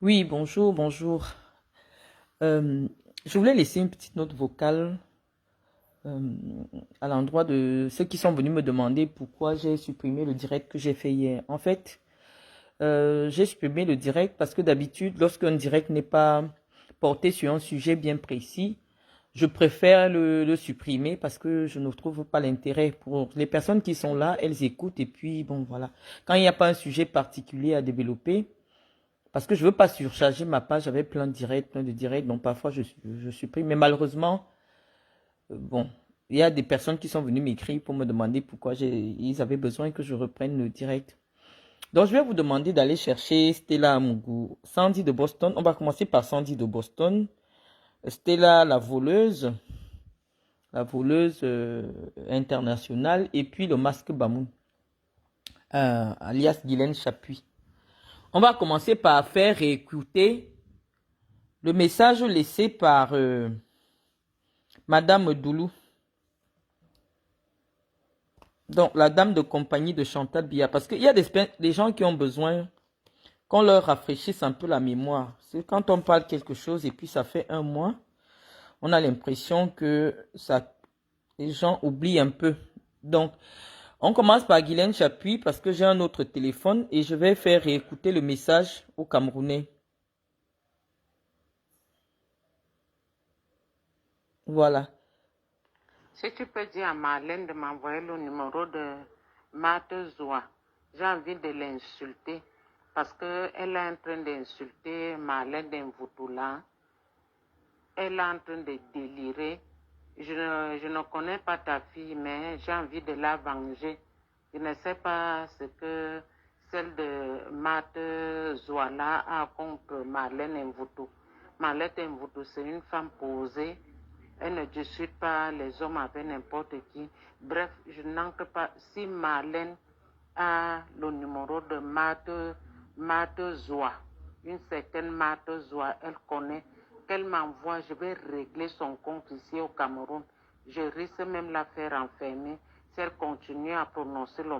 Oui, bonjour, bonjour. Euh, je voulais laisser une petite note vocale euh, à l'endroit de ceux qui sont venus me demander pourquoi j'ai supprimé le direct que j'ai fait hier. En fait, j'ai supprimé le direct parce que d'habitude, lorsqu'un direct n'est pas porté sur un sujet bien précis, je préfère le supprimer parce que je ne trouve pas l'intérêt. Pour les personnes qui sont là, elles écoutent et puis bon, voilà. Quand il n'y a pas un sujet particulier à développer, parce que je veux pas surcharger ma page, j'avais plein de directs, donc parfois je supprime. Mais malheureusement, bon, il y a des personnes qui sont venues m'écrire pour me demander pourquoi ils avaient besoin que je reprenne le direct. Donc je vais vous demander d'aller chercher Stella Amougou, Sandy de Boston. On va commencer par Sandy de Boston. Stella la voleuse internationale, et puis le masque Bamoun, alias Guylaine Chapuis. On va commencer par faire écouter le message laissé par Madame Doulou, donc la dame de compagnie de Chantal Biya, parce qu'il y a des gens qui ont besoin qu'on leur rafraîchisse un peu la mémoire. C'est quand on parle quelque chose et puis ça fait un mois, on a l'impression que les gens oublient un peu. Donc, on commence par Guylaine Chapuis parce que j'ai un autre téléphone et je vais faire réécouter le message aux Camerounais. Voilà. Si tu peux dire à Marlène de m'envoyer le numéro de Marthe Zoua, j'ai envie de l'insulter parce qu'elle est en train d'insulter Marlène d'Invoutoula. Elle est en train de délirer. Je ne connais pas ta fille, mais j'ai envie de la venger. Je ne sais pas ce que celle de Marthe Zoala a contre Marlène Invoutou. Marlène Invoutou, c'est une femme posée. Elle ne discute pas les hommes avec n'importe qui. Bref, je n'entre pas. Si Marlène a le numéro de Marthe Zoua, une certaine Marthe Zoua, elle connaît, qu'elle m'envoie, je vais régler son compte ici au Cameroun. Je risque même la faire enfermer si elle continue à prononcer le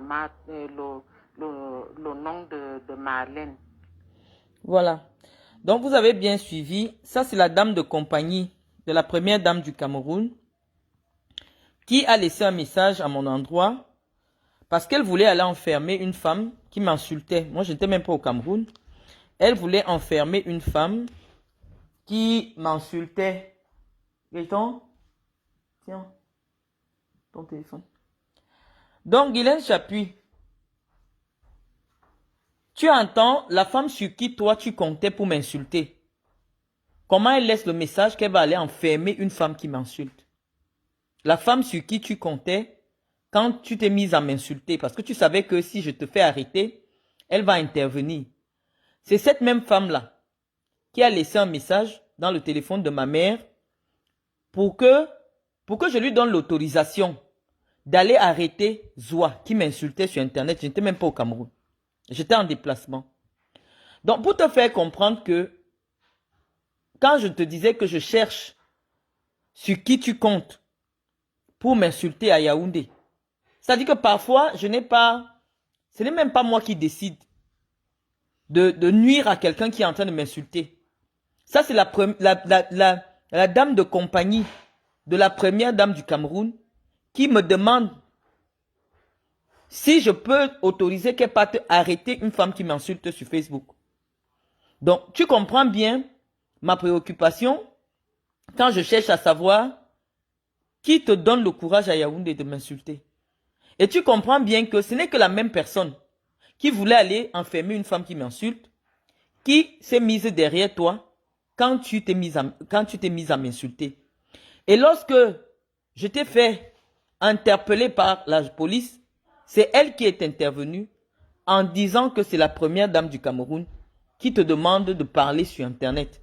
nom de Marlène. Voilà. Donc, vous avez bien suivi. Ça, c'est la dame de compagnie de la première dame du Cameroun qui a laissé un message à mon endroit parce qu'elle voulait aller enfermer une femme qui m'insultait. Moi, je n'étais même pas au Cameroun. Elle voulait enfermer une femme qui m'insultait. Gaëtan, tiens, ton téléphone. Donc, Guylaine Chapuis, tu entends la femme sur qui toi tu comptais pour m'insulter. Comment elle laisse le message qu'elle va aller enfermer une femme qui m'insulte? La femme sur qui tu comptais quand tu t'es mise à m'insulter, parce que tu savais que si je te fais arrêter, elle va intervenir. C'est cette même femme-là qui a laissé un message dans le téléphone de ma mère pour que je lui donne l'autorisation d'aller arrêter Zoua qui m'insultait sur Internet. Je n'étais même pas au Cameroun. J'étais en déplacement. Donc, pour te faire comprendre que quand je te disais que je cherche sur qui tu comptes pour m'insulter à Yaoundé, c'est-à-dire que parfois, ce n'est même pas moi qui décide de nuire à quelqu'un qui est en train de m'insulter. Ça, c'est la dame de compagnie de la première dame du Cameroun qui me demande si je peux autoriser qu'elle parte arrêter une femme qui m'insulte sur Facebook. Donc, tu comprends bien ma préoccupation quand je cherche à savoir qui te donne le courage à Yaoundé de m'insulter. Et tu comprends bien que ce n'est que la même personne qui voulait aller enfermer une femme qui m'insulte, qui s'est mise derrière toi quand tu t'es mise à m'insulter. Et lorsque je t'ai fait interpeller par la police, c'est elle qui est intervenue en disant que c'est la première dame du Cameroun qui te demande de parler sur Internet.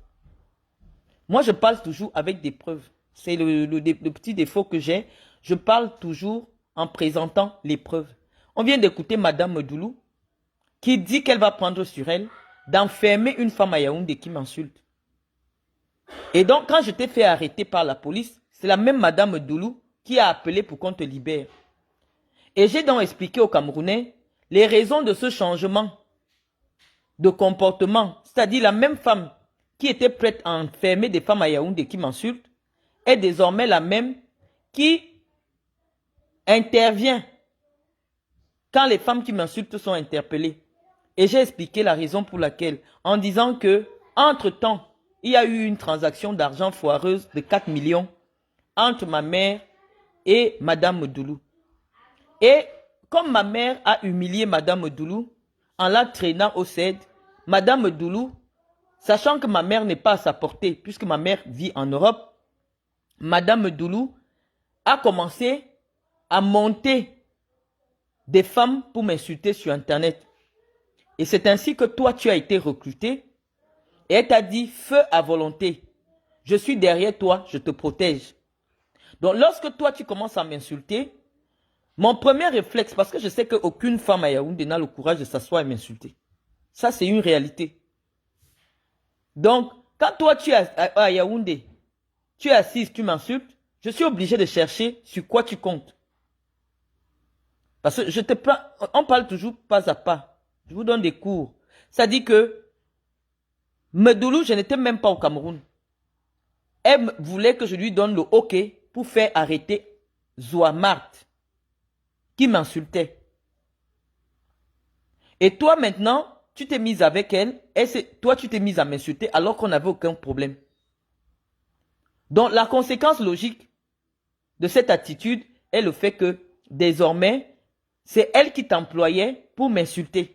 Moi, je parle toujours avec des preuves. C'est le petit défaut que j'ai. Je parle toujours en présentant les preuves. On vient d'écouter Madame Doulou qui dit qu'elle va prendre sur elle d'enfermer une femme à Yaoundé qui m'insulte. Et donc, quand je t'ai fait arrêter par la police, c'est la même Madame Doulou qui a appelé pour qu'on te libère. Et j'ai donc expliqué aux Camerounais les raisons de ce changement de comportement, c'est-à-dire la même femme qui était prête à enfermer des femmes à Yaoundé qui m'insultent, est désormais la même qui intervient quand les femmes qui m'insultent sont interpellées. Et j'ai expliqué la raison pour laquelle, en disant que, entre-temps, il y a eu une transaction d'argent foireuse de 4 millions entre ma mère et Madame Doulou. Et comme ma mère a humilié Madame Doulou en la traînant au CED, Madame Doulou, sachant que ma mère n'est pas à sa portée, puisque ma mère vit en Europe, Madame Doulou a commencé à monter des femmes pour m'insulter sur Internet. Et c'est ainsi que toi, tu as été recruté. Et elle t'a dit, feu à volonté. Je suis derrière toi, je te protège. Donc, lorsque toi, tu commences à m'insulter, mon premier réflexe, parce que je sais qu'aucune femme à Yaoundé n'a le courage de s'asseoir et m'insulter. Ça, c'est une réalité. Donc, quand toi, tu es à Yaoundé, tu es assise, tu m'insultes, je suis obligé de chercher sur quoi tu comptes. Parce que on parle toujours pas à pas. Je vous donne des cours. Ça dit que Medoulou, je n'étais même pas au Cameroun. Elle voulait que je lui donne le OK pour faire arrêter Zouamart, qui m'insultait. Et toi maintenant, tu t'es mise avec elle, et toi tu t'es mise à m'insulter alors qu'on n'avait aucun problème. Donc la conséquence logique de cette attitude est le fait que désormais, c'est elle qui t'employait pour m'insulter.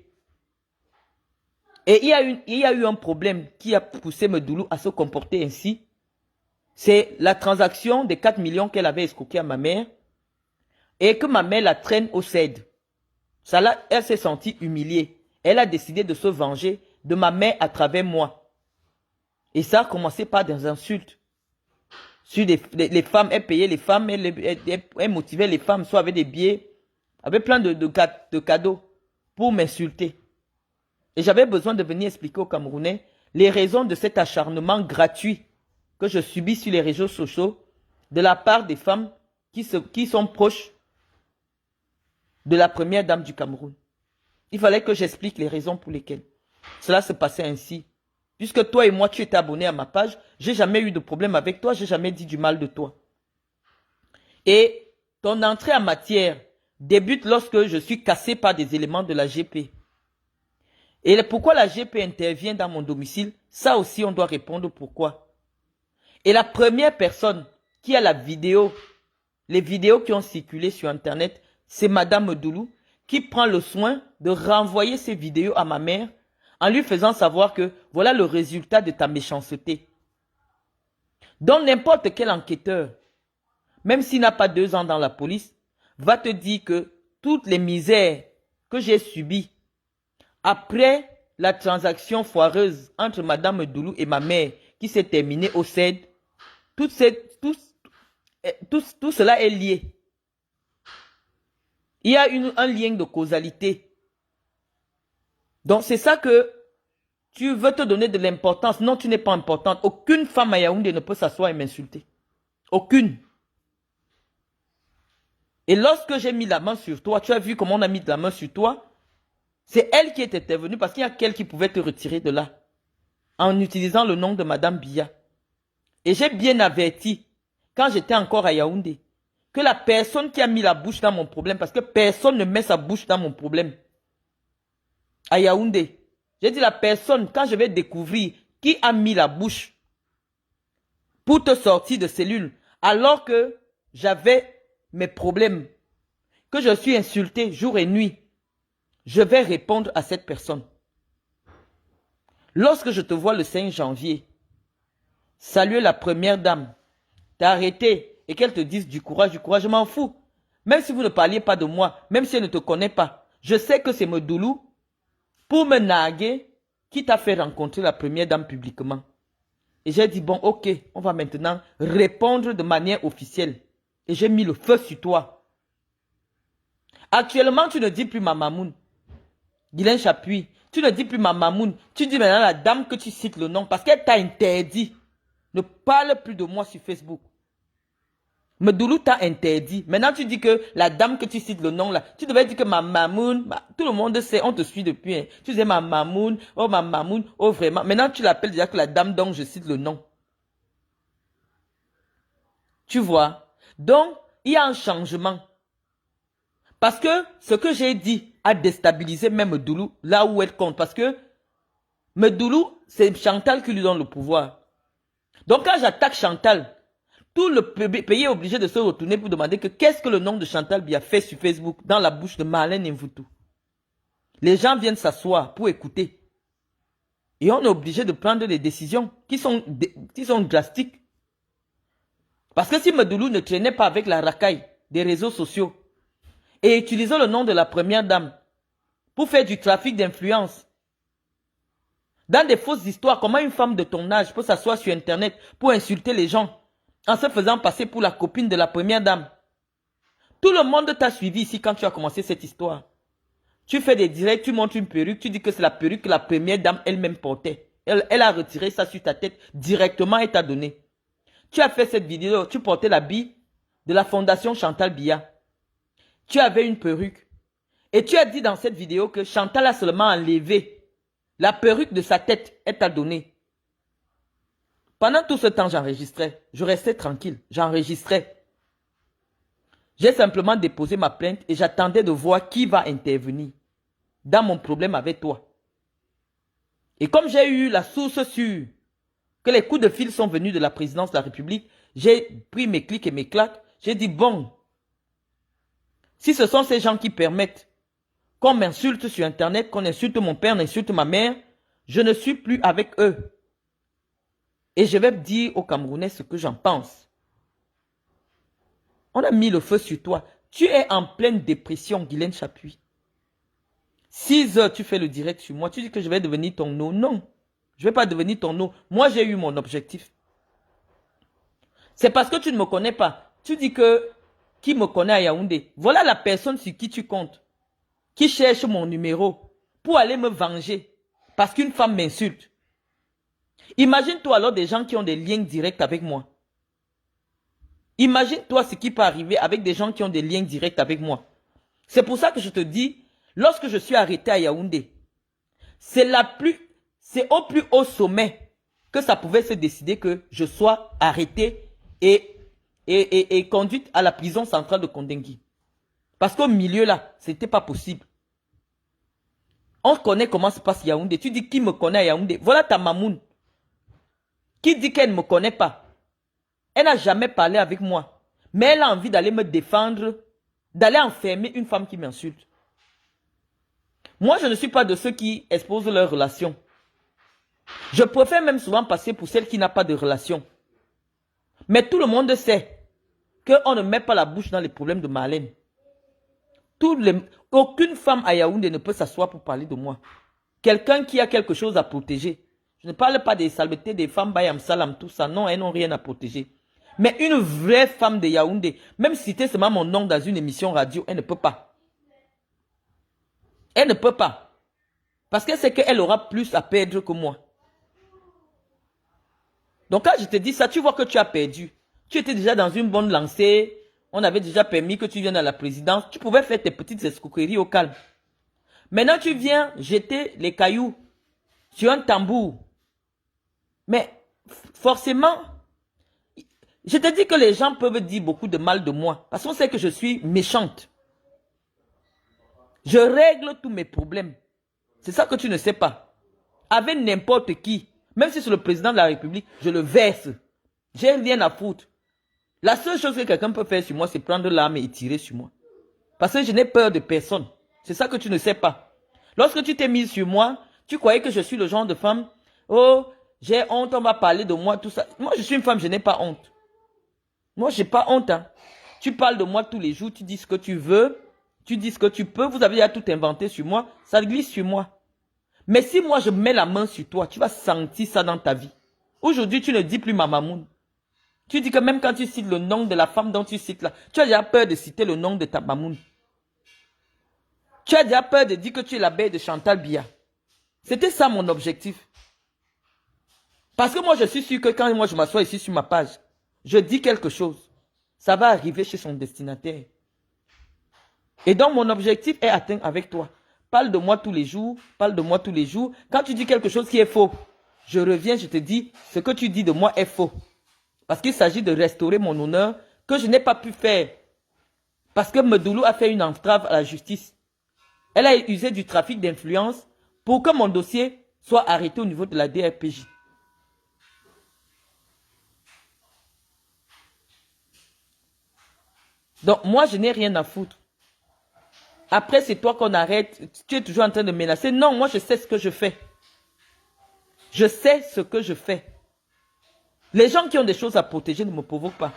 Et il y a eu un problème qui a poussé Medoulou à se comporter ainsi. C'est la transaction des 4 millions qu'elle avait escroqué à ma mère et que ma mère la traîne au CED. Ça là, elle s'est sentie humiliée. Elle a décidé de se venger de ma mère à travers moi. Et ça a commencé par des insultes. Sur les femmes, elle payait les femmes, elle motivait les femmes, soit avec des billets, avec plein de cadeaux pour m'insulter. Et j'avais besoin de venir expliquer aux Camerounais les raisons de cet acharnement gratuit que je subis sur les réseaux sociaux de la part des femmes qui sont proches de la première dame du Cameroun. Il fallait que j'explique les raisons pour lesquelles cela se passait ainsi. Puisque toi et moi, tu étais abonné à ma page, j'ai jamais eu de problème avec toi, j'ai jamais dit du mal de toi. Et ton entrée en matière débute lorsque je suis cassé par des éléments de la GP. Et pourquoi la GP intervient dans mon domicile, ça aussi on doit répondre pourquoi. Et la première personne qui a la vidéo, les vidéos qui ont circulé sur Internet, c'est Madame Doulou, qui prend le soin de renvoyer ces vidéos à ma mère en lui faisant savoir que voilà le résultat de ta méchanceté. Donc n'importe quel enquêteur, même s'il n'a pas 2 ans dans la police, va te dire que toutes les misères que j'ai subies après la transaction foireuse entre Madame Doulou et ma mère qui s'est terminée au CED, tout cela est lié. Il y a un lien de causalité. Donc c'est ça que tu veux te donner de l'importance. Non, tu n'es pas importante. Aucune femme à Yaoundé ne peut s'asseoir et m'insulter. Aucune. Et lorsque j'ai mis la main sur toi, tu as vu comment on a mis la main sur toi? C'est elle qui est intervenue parce qu'il y a quelqu'un qui pouvait te retirer de là. En utilisant le nom de Madame Biya. Et j'ai bien averti, quand j'étais encore à Yaoundé, que la personne qui a mis la bouche dans mon problème, parce que personne ne met sa bouche dans mon problème. À Yaoundé. J'ai dit la personne, quand je vais découvrir qui a mis la bouche pour te sortir de cellule, alors que j'avais mes problèmes, que je suis insulté jour et nuit, je vais répondre à cette personne. Lorsque je te vois le 5 janvier, saluer la première dame, t'arrêter et qu'elle te dise du courage, je m'en fous. Même si vous ne parliez pas de moi, même si elle ne te connaît pas, je sais que c'est Medoulou pour me narguer qui t'a fait rencontrer la première dame publiquement. Et j'ai dit, bon, ok, on va maintenant répondre de manière officielle. Et j'ai mis le feu sur toi. Actuellement, tu ne dis plus ma mamoun. Guylaine Chapuis, tu ne dis plus ma mamoun. Tu dis maintenant la dame que tu cites le nom parce qu'elle t'a interdit. Ne parle plus de moi sur Facebook. Medoulou t'a interdit. Maintenant, tu dis que la dame que tu cites le nom là, tu devais dire que ma mamoun, tout le monde sait, on te suit depuis. Hein. Tu disais ma mamoun, oh vraiment. Maintenant, tu l'appelles déjà que la dame dont je cite le nom. Tu vois? Donc, il y a un changement. Parce que ce que j'ai dit a déstabilisé même Medoulou là où elle compte. Parce que Medoulou, c'est Chantal qui lui donne le pouvoir. Donc, quand j'attaque Chantal, tout le pays est obligé de se retourner pour demander que qu'est-ce que le nom de Chantal Biya fait sur Facebook dans la bouche de Marlène Mvutu. Les gens viennent s'asseoir pour écouter. Et on est obligé de prendre des décisions qui sont drastiques. Parce que si Medoulou ne traînait pas avec la racaille des réseaux sociaux et utilisait le nom de la première dame pour faire du trafic d'influence, dans des fausses histoires, comment une femme de ton âge peut s'asseoir sur Internet pour insulter les gens en se faisant passer pour la copine de la première dame. Tout le monde t'a suivi ici quand tu as commencé cette histoire. Tu fais des directs, tu montres une perruque, tu dis que c'est la perruque que la première dame elle-même portait. Elle a retiré ça sur ta tête directement et t'a donné. Tu as fait cette vidéo, tu portais l'habit de la fondation Chantal Biya. Tu avais une perruque. Et tu as dit dans cette vidéo que Chantal a seulement enlevé la perruque de sa tête, elle t'a donné. Pendant tout ce temps, j'enregistrais. Je restais tranquille. J'enregistrais. J'ai simplement déposé ma plainte et j'attendais de voir qui va intervenir dans mon problème avec toi. Et comme j'ai eu la source sûre que les coups de fil sont venus de la présidence de la République, j'ai pris mes clics et mes claques. J'ai dit, bon, si ce sont ces gens qui permettent qu'on m'insulte sur Internet, qu'on insulte mon père, qu'on insulte ma mère, je ne suis plus avec eux. Et je vais dire aux Camerounais ce que j'en pense. On a mis le feu sur toi. Tu es en pleine dépression, Guylaine Chapuis. 6 heures, tu fais le direct sur moi. Tu dis que je vais devenir ton eau. Non, je ne vais pas devenir ton eau. Moi, j'ai eu mon objectif. C'est parce que tu ne me connais pas. Tu dis que qui me connaît à Yaoundé. Voilà la personne sur qui tu comptes. Qui cherche mon numéro pour aller me venger. Parce qu'une femme m'insulte. Imagine-toi alors des gens qui ont des liens directs avec moi. Imagine-toi ce qui peut arriver avec des gens qui ont des liens directs avec moi. C'est pour ça que je te dis, lorsque je suis arrêté à Yaoundé, c'est au plus haut sommet que ça pouvait se décider que je sois arrêté et conduite à la prison centrale de Kondengui. Parce qu'au milieu là, c'était pas possible. On connaît comment se passe Yaoundé. Tu dis qui me connaît à Yaoundé. Voilà ta mamoune. Qui dit qu'elle ne me connaît pas. Elle n'a jamais parlé avec moi. Mais elle a envie d'aller me défendre, d'aller enfermer une femme qui m'insulte. Moi, je ne suis pas de ceux qui exposent leurs relations. Je préfère même souvent passer pour celle qui n'a pas de relation. Mais tout le monde sait qu'on ne met pas la bouche dans les problèmes de Marlène. Aucune femme à Yaoundé ne peut s'asseoir pour parler de moi. Quelqu'un qui a quelque chose à protéger. Je ne parle pas des saletés des femmes Bayam Salam, tout ça. Non, elles n'ont rien à protéger. Mais une vraie femme de Yaoundé, même citer seulement mon nom dans une émission radio, elle ne peut pas. Elle ne peut pas. Parce qu'elle sait qu'elle aura plus à perdre que moi. Donc quand je te dis ça, tu vois que tu as perdu. Tu étais déjà dans une bonne lancée. On avait déjà permis que tu viennes à la présidence. Tu pouvais faire tes petites escroqueries au calme. Maintenant tu viens jeter les cailloux sur un tambour. Mais forcément, je te dis que les gens peuvent dire beaucoup de mal de moi. Parce qu'on sait que je suis méchante. Je règle tous mes problèmes. C'est ça que tu ne sais pas. Avec n'importe qui, même si c'est le président de la République, je le verse. J'ai rien à foutre. La seule chose que quelqu'un peut faire sur moi, c'est prendre l'arme et tirer sur moi. Parce que je n'ai peur de personne. C'est ça que tu ne sais pas. Lorsque tu t'es mise sur moi, tu croyais que je suis le genre de femme. Oh, j'ai honte, on va parler de moi, tout ça. Moi, je suis une femme, je n'ai pas honte. Moi, je n'ai pas honte. Hein. Tu parles de moi tous les jours, tu dis ce que tu veux, tu dis ce que tu peux. Vous avez déjà tout inventé sur moi, ça glisse sur moi. Mais si moi, je mets la main sur toi, tu vas sentir ça dans ta vie. Aujourd'hui, tu ne dis plus ma mamoune. Tu dis que même quand tu cites le nom de la femme dont tu cites là, tu as déjà peur de citer le nom de ta mamoune. Tu as déjà peur de dire que tu es la belle de Chantal Biya. C'était ça mon objectif. Parce que moi, je suis sûr que quand moi je m'assois ici sur ma page, je dis quelque chose. ça va arriver chez son destinataire. Et donc, mon objectif est atteint avec toi. Parle de moi tous les jours, parle de moi tous les jours. Quand tu dis quelque chose qui est faux, je reviens, je te dis, ce que tu dis de moi est faux. Parce qu'il s'agit de restaurer mon honneur que je n'ai pas pu faire. Parce que Medoulou a fait une entrave à la justice. Elle a usé du trafic d'influence pour que mon dossier soit arrêté au niveau de la DRPJ. Donc, moi, je n'ai rien à foutre. Après, c'est toi qu'on arrête. Tu es toujours en train de menacer. Non, moi, je sais ce que je fais. Je sais ce que je fais. Les gens qui ont des choses à protéger ne me provoquent pas.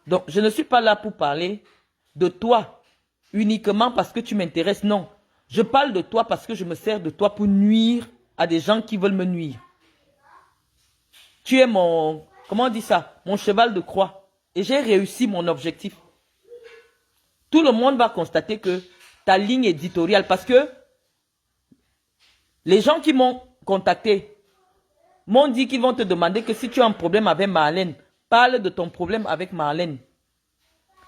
Donc, je ne suis pas là pour parler de toi uniquement parce que tu m'intéresses. Non. Je parle de toi parce que je me sers de toi pour nuire à des gens qui veulent me nuire. Tu es mon, comment on dit ça? Mon cheval de croix. Et j'ai réussi mon objectif. Tout le monde va constater que ta ligne éditoriale, parce que les gens qui m'ont contacté m'ont dit qu'ils vont te demander que si tu as un problème avec Marlène, parle de ton problème avec Marlène.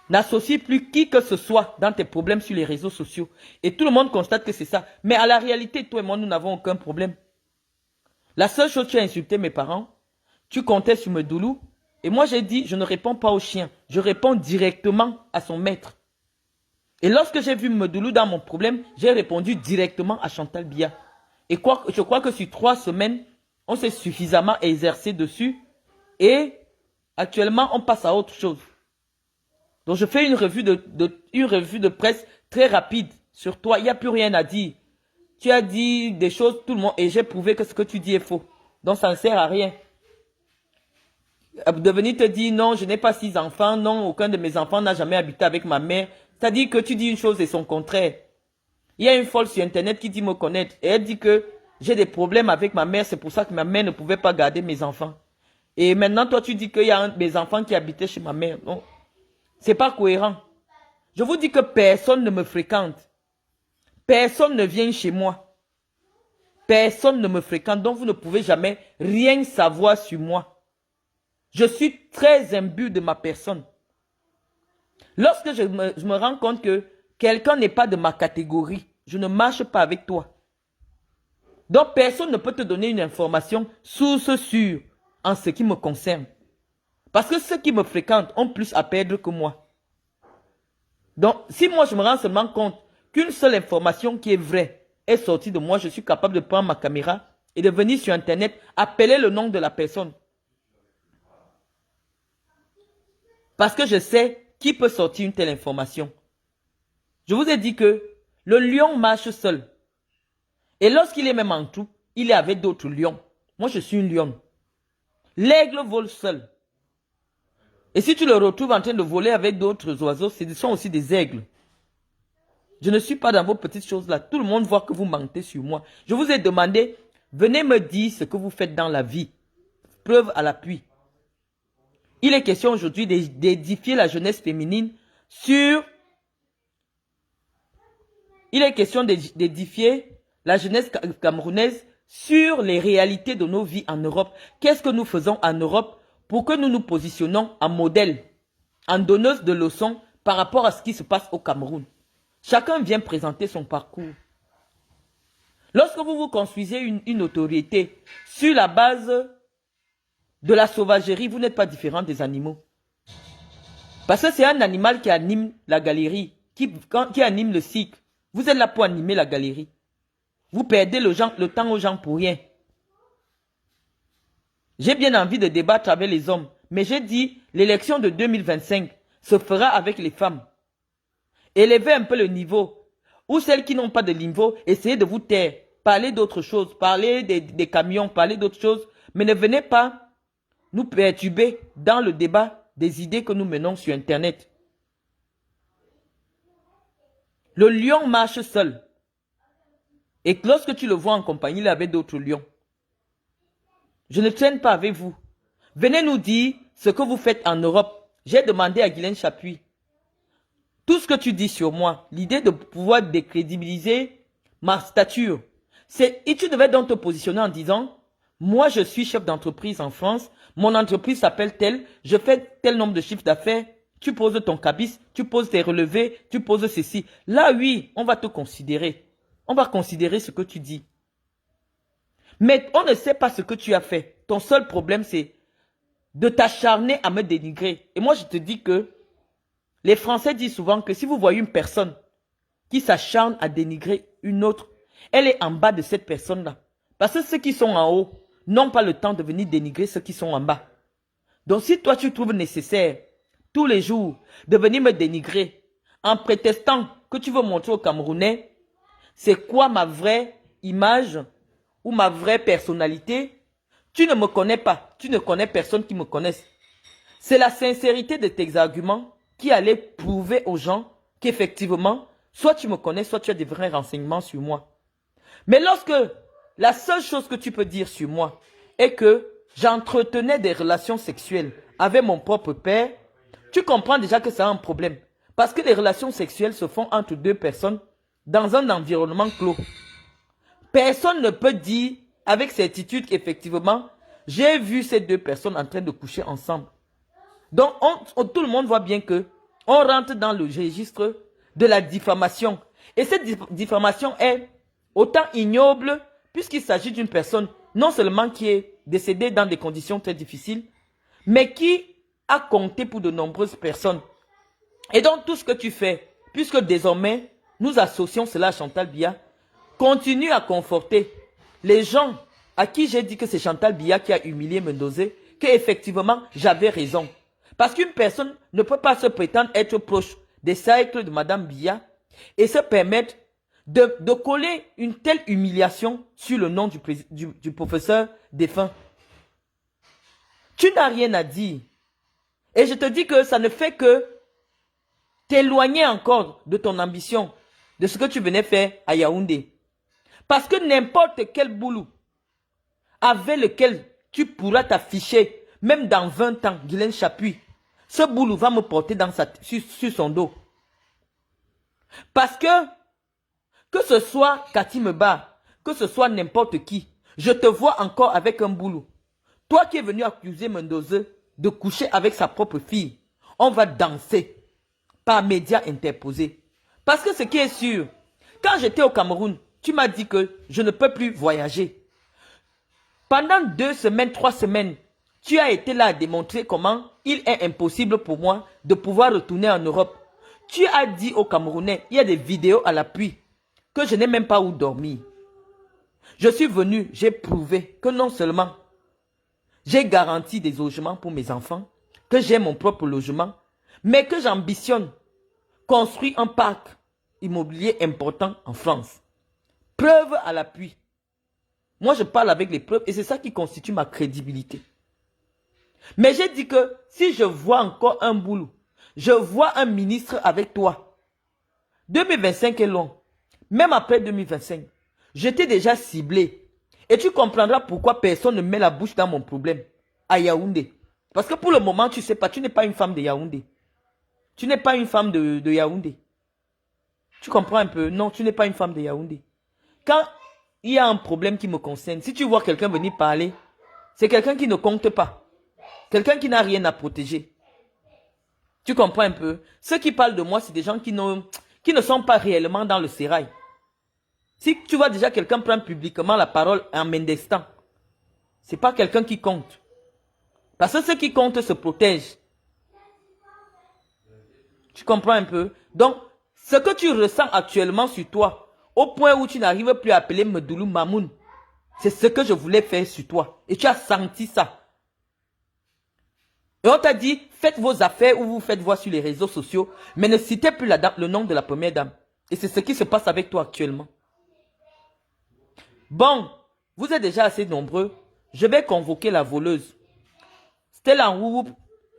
N'associe plus qui que ce soit dans tes problèmes sur les réseaux sociaux. Et tout le monde constate que c'est ça. Mais à la réalité, toi et moi, nous n'avons aucun problème. La seule chose, tu as insulté mes parents. Tu comptais sur Medoulou. Et moi, j'ai dit, je ne réponds pas au chien. Je réponds directement à son maître. Et lorsque j'ai vu Medoulou dans mon problème, j'ai répondu directement à Chantal Biya. Et je crois que sur 3 semaines, on s'est suffisamment exercé dessus. Et actuellement, on passe à autre chose. Donc, je fais une revue de presse très rapide sur toi. Il n'y a plus rien à dire. Tu as dit des choses, tout le monde, et j'ai prouvé que ce que tu dis est faux. Donc, ça ne sert à rien. De venir te dire, non, je n'ai pas 6 enfants, non, aucun de mes enfants n'a jamais habité avec ma mère. C'est-à-dire que tu dis une chose et son contraire. Il y a une folle sur Internet qui dit me connaître. Et elle dit que j'ai des problèmes avec ma mère, c'est pour ça que ma mère ne pouvait pas garder mes enfants. Et maintenant, toi, tu dis qu'il y a un de mes enfants qui habitait chez ma mère. Non, c'est pas cohérent. Je vous dis que personne ne me fréquente. Personne ne vient chez moi. Personne ne me fréquente, donc vous ne pouvez jamais rien savoir sur moi. Je suis très imbu de ma personne. Lorsque je me rends compte que quelqu'un n'est pas de ma catégorie, je ne marche pas avec toi. Donc personne ne peut te donner une information source sûre en ce qui me concerne. Parce que ceux qui me fréquentent ont plus à perdre que moi. Donc si moi je me rends seulement compte qu'une seule information qui est vraie est sortie de moi, je suis capable de prendre ma caméra et de venir sur Internet, appeler le nom de la personne. Parce que je sais qui peut sortir une telle information. Je vous ai dit que le lion marche seul. Et lorsqu'il est même en troupe, il est avec d'autres lions. Moi, je suis une lionne. L'aigle vole seul. Et si tu le retrouves en train de voler avec d'autres oiseaux, ce sont aussi des aigles. Je ne suis pas dans vos petites choses-là. Tout le monde voit que vous mentez sur moi. Je vous ai demandé, venez me dire ce que vous faites dans la vie. Preuve à l'appui. Il est question aujourd'hui d'édifier la jeunesse féminine sur... Il est question d'édifier la jeunesse camerounaise sur les réalités de nos vies en Europe. Qu'est-ce que nous faisons en Europe pour que nous nous positionnons en modèle, en donneuse de leçons par rapport à ce qui se passe au Cameroun. Chacun vient présenter son parcours. Lorsque vous vous construisez une autorité sur la base de la sauvagerie, vous n'êtes pas différent des animaux. Parce que c'est un animal qui anime la galerie, qui anime le cycle. Vous êtes là pour animer la galerie. Vous perdez le temps aux gens pour rien. J'ai bien envie de débattre avec les hommes, mais j'ai dit, l'élection de 2025 se fera avec les femmes. Élevez un peu le niveau. Ou celles qui n'ont pas de niveau, essayez de vous taire. Parlez d'autres choses, parlez des camions, parlez d'autres choses, mais ne venez pas nous perturber dans le débat des idées que nous menons sur Internet. Le lion marche seul. Et lorsque tu le vois en compagnie, il est avec d'autres lions. Je ne traîne pas avec vous. Venez nous dire ce que vous faites en Europe. J'ai demandé à Guylaine Chapuis. Tout ce que tu dis sur moi, l'idée de pouvoir décrédibiliser ma stature, tu devais donc te positionner en disant, Moi, je suis chef d'entreprise en France. Mon entreprise s'appelle telle. Je fais tel nombre de chiffres d'affaires. Tu poses ton cabis, tu poses tes relevés, tu poses ceci. Là, oui, on va te considérer. On va considérer ce que tu dis. Mais on ne sait pas ce que tu as fait. Ton seul problème, c'est de t'acharner à me dénigrer. Et moi, je te dis que les Français disent souvent que si vous voyez une personne qui s'acharne à dénigrer une autre, elle est en bas de cette personne-là. Parce que ceux qui sont en haut n'ont pas le temps de venir dénigrer ceux qui sont en bas. Donc si toi tu trouves nécessaire tous les jours de venir me dénigrer en prétextant que tu veux montrer aux Camerounais c'est quoi ma vraie image ou ma vraie personnalité, tu ne me connais pas, tu ne connais personne qui me connaisse. C'est la sincérité de tes arguments qui allait prouver aux gens qu'effectivement, soit tu me connais, soit tu as des vrais renseignements sur moi. Mais lorsque la seule chose que tu peux dire sur moi est que j'entretenais des relations sexuelles avec mon propre père, tu comprends déjà que c'est un problème. Parce que les relations sexuelles se font entre deux personnes dans un environnement clos. Personne ne peut dire avec certitude qu'effectivement, j'ai vu ces deux personnes en train de coucher ensemble. Donc, tout le monde voit bien que on rentre dans le registre de la diffamation. Et cette diffamation est autant ignoble puisqu'il s'agit d'une personne non seulement qui est décédée dans des conditions très difficiles, mais qui a compté pour de nombreuses personnes. Et donc, tout ce que tu fais, puisque désormais, nous associons cela à Chantal Biya, continue à conforter les gens à qui j'ai dit que c'est Chantal Biya qui a humilié Mendoza, qu'effectivement, j'avais raison. Parce qu'une personne ne peut pas se prétendre être proche des cercles de Madame Biya et se permettre de coller une telle humiliation sur le nom du professeur défunt. Tu n'as rien à dire. Et je te dis que ça ne fait que t'éloigner encore de ton ambition, de ce que tu venais faire à Yaoundé. Parce que n'importe quel boulot avec lequel tu pourras t'afficher, même dans 20 ans, Guylaine Chapuis, ce boulot va me porter sur son dos. Parce que ce soit Cathy Meba, que ce soit n'importe qui, je te vois encore avec un boulot. Toi qui es venu accuser Mendoza de coucher avec sa propre fille, on va danser par médias interposés. Parce que ce qui est sûr, quand j'étais au Cameroun, tu m'as dit que je ne peux plus voyager. Pendant 2 semaines, 3 semaines, tu as été là à démontrer comment il est impossible pour moi de pouvoir retourner en Europe. Tu as dit aux Camerounais, il y a des vidéos à l'appui, que je n'ai même pas où dormir. Je suis venu, j'ai prouvé que non seulement j'ai garanti des logements pour mes enfants, que j'ai mon propre logement, mais que j'ambitionne construire un parc immobilier important en France. Preuve à l'appui. Moi, je parle avec les preuves et c'est ça qui constitue ma crédibilité. Mais j'ai dit que si je vois encore un boulot, je vois un ministre avec toi. 2025 est long. Même après 2025, j'étais déjà ciblé. Et tu comprendras pourquoi personne ne met la bouche dans mon problème à Yaoundé. Parce que pour le moment, tu ne sais pas, tu n'es pas une femme de Yaoundé. Tu n'es pas une femme de Yaoundé. Tu comprends un peu? Non, tu n'es pas une femme de Yaoundé. Quand il y a un problème qui me concerne, si tu vois quelqu'un venir parler, c'est quelqu'un qui ne compte pas. Quelqu'un qui n'a rien à protéger. Tu comprends un peu? Ceux qui parlent de moi, c'est des gens qui ne sont pas réellement dans le sérail. Si tu vois déjà quelqu'un prendre publiquement la parole en mendestant, c'est pas quelqu'un qui compte. Parce que ceux qui comptent se protègent. Tu comprends un peu? Donc, ce que tu ressens actuellement sur toi, au point où tu n'arrives plus à appeler Medoulou Mamoun, c'est ce que je voulais faire sur toi. Et tu as senti ça. Et on t'a dit, faites vos affaires ou vous faites voir sur les réseaux sociaux, mais ne citez plus le nom de la première dame. Et c'est ce qui se passe avec toi actuellement. Bon, vous êtes déjà assez nombreux. Je vais convoquer la voleuse. Stella Nwoup,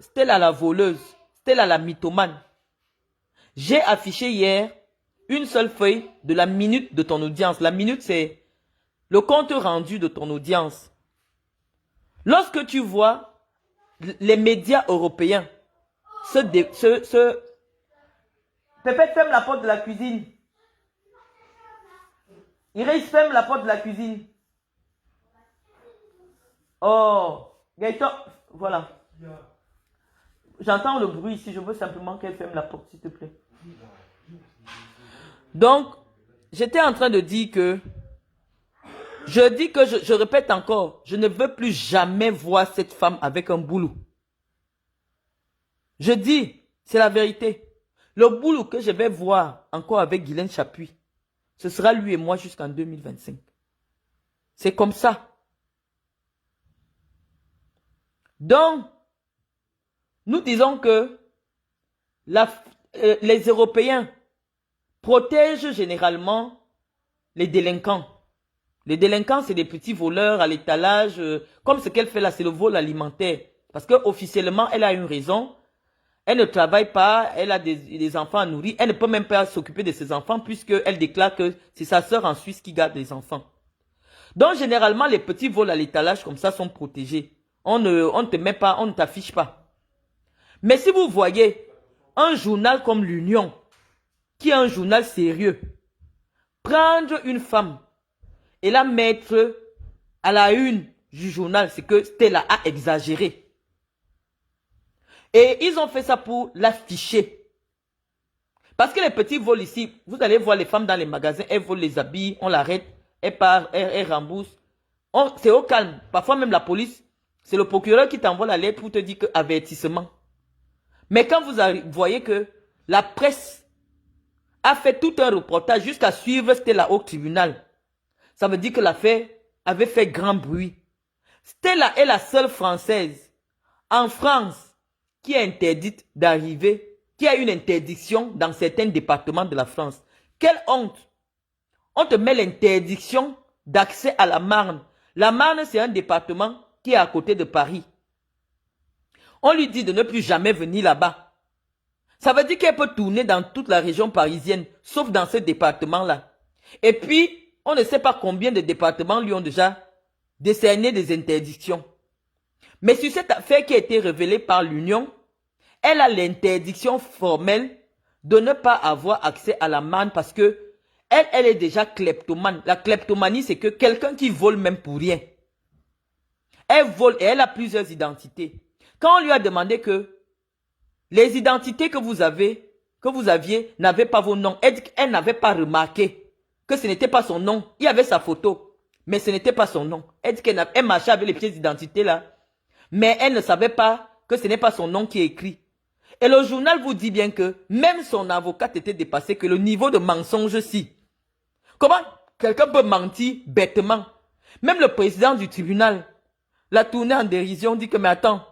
Stella la voleuse, Stella la mythomane. J'ai affiché hier une seule feuille de la minute de ton audience. La minute, c'est le compte rendu de ton audience. Lorsque tu vois les médias européens Pépette, ferme la porte de la cuisine. Iris, ferme la porte de la cuisine. Oh, Gaëtan, voilà. J'entends le bruit ici, je veux simplement qu'elle ferme la porte, s'il te plaît. Donc, j'étais en train de dire que, je répète encore, je ne veux plus jamais voir cette femme avec un boulot. Je dis, c'est la vérité. Le boulot que je vais voir encore avec Guylaine Chapuis, ce sera lui et moi jusqu'en 2025. C'est comme ça. Donc, nous disons que les Européens protègent généralement les délinquants. Les délinquants, c'est des petits voleurs à l'étalage. Comme ce qu'elle fait là, c'est le vol alimentaire. Parce qu'officiellement, elle a une raison. Elle ne travaille pas, elle a des enfants à nourrir. Elle ne peut même pas s'occuper de ses enfants puisqu'elle déclare que c'est sa sœur en Suisse qui garde les enfants. Donc, généralement, les petits vols à l'étalage comme ça sont protégés. On ne te met pas, on ne t'affiche pas. Mais si vous voyez un journal comme l'Union, qui est un journal sérieux, prendre une femme et la mettre à la une du journal, c'est que Stella a exagéré. Et ils ont fait ça pour l'afficher. Parce que les petits vols ici, vous allez voir les femmes dans les magasins, elles volent les habits, on l'arrête, elle part, elle rembourse. C'est au calme. Parfois même la police, c'est le procureur qui t'envoie la lettre pour te dire que avertissement. Mais quand vous voyez que la presse a fait tout un reportage jusqu'à suivre Stella au tribunal, ça veut dire que l'affaire avait fait grand bruit. Stella est la seule Française en France qui est interdite d'arriver, qui a une interdiction dans certains départements de la France. Quelle honte! On te met l'interdiction d'accès à la Marne. La Marne, c'est un département qui est à côté de Paris. On lui dit de ne plus jamais venir là-bas. Ça veut dire qu'elle peut tourner dans toute la région parisienne, sauf dans ce département-là. Et puis, on ne sait pas combien de départements lui ont déjà décerné des interdictions. Mais sur cette affaire qui a été révélée par l'Union, elle a l'interdiction formelle de ne pas avoir accès à la manne parce que elle est déjà kleptomane. La kleptomanie, c'est que quelqu'un qui vole même pour rien. Elle vole et elle a plusieurs identités. Quand on lui a demandé que les identités que vous aviez n'avaient pas vos noms, elle n'avait pas remarqué que ce n'était pas son nom. Il y avait sa photo, mais ce n'était pas son nom. Elle dit qu'elle marchait avec les pièces d'identité là, mais elle ne savait pas que ce n'est pas son nom qui est écrit. Et le journal vous dit bien que même son avocate était dépassé, que le niveau de mensonge-ci. Comment quelqu'un peut mentir bêtement? Même le président du tribunal l'a tourné en dérision, dit que mais attends,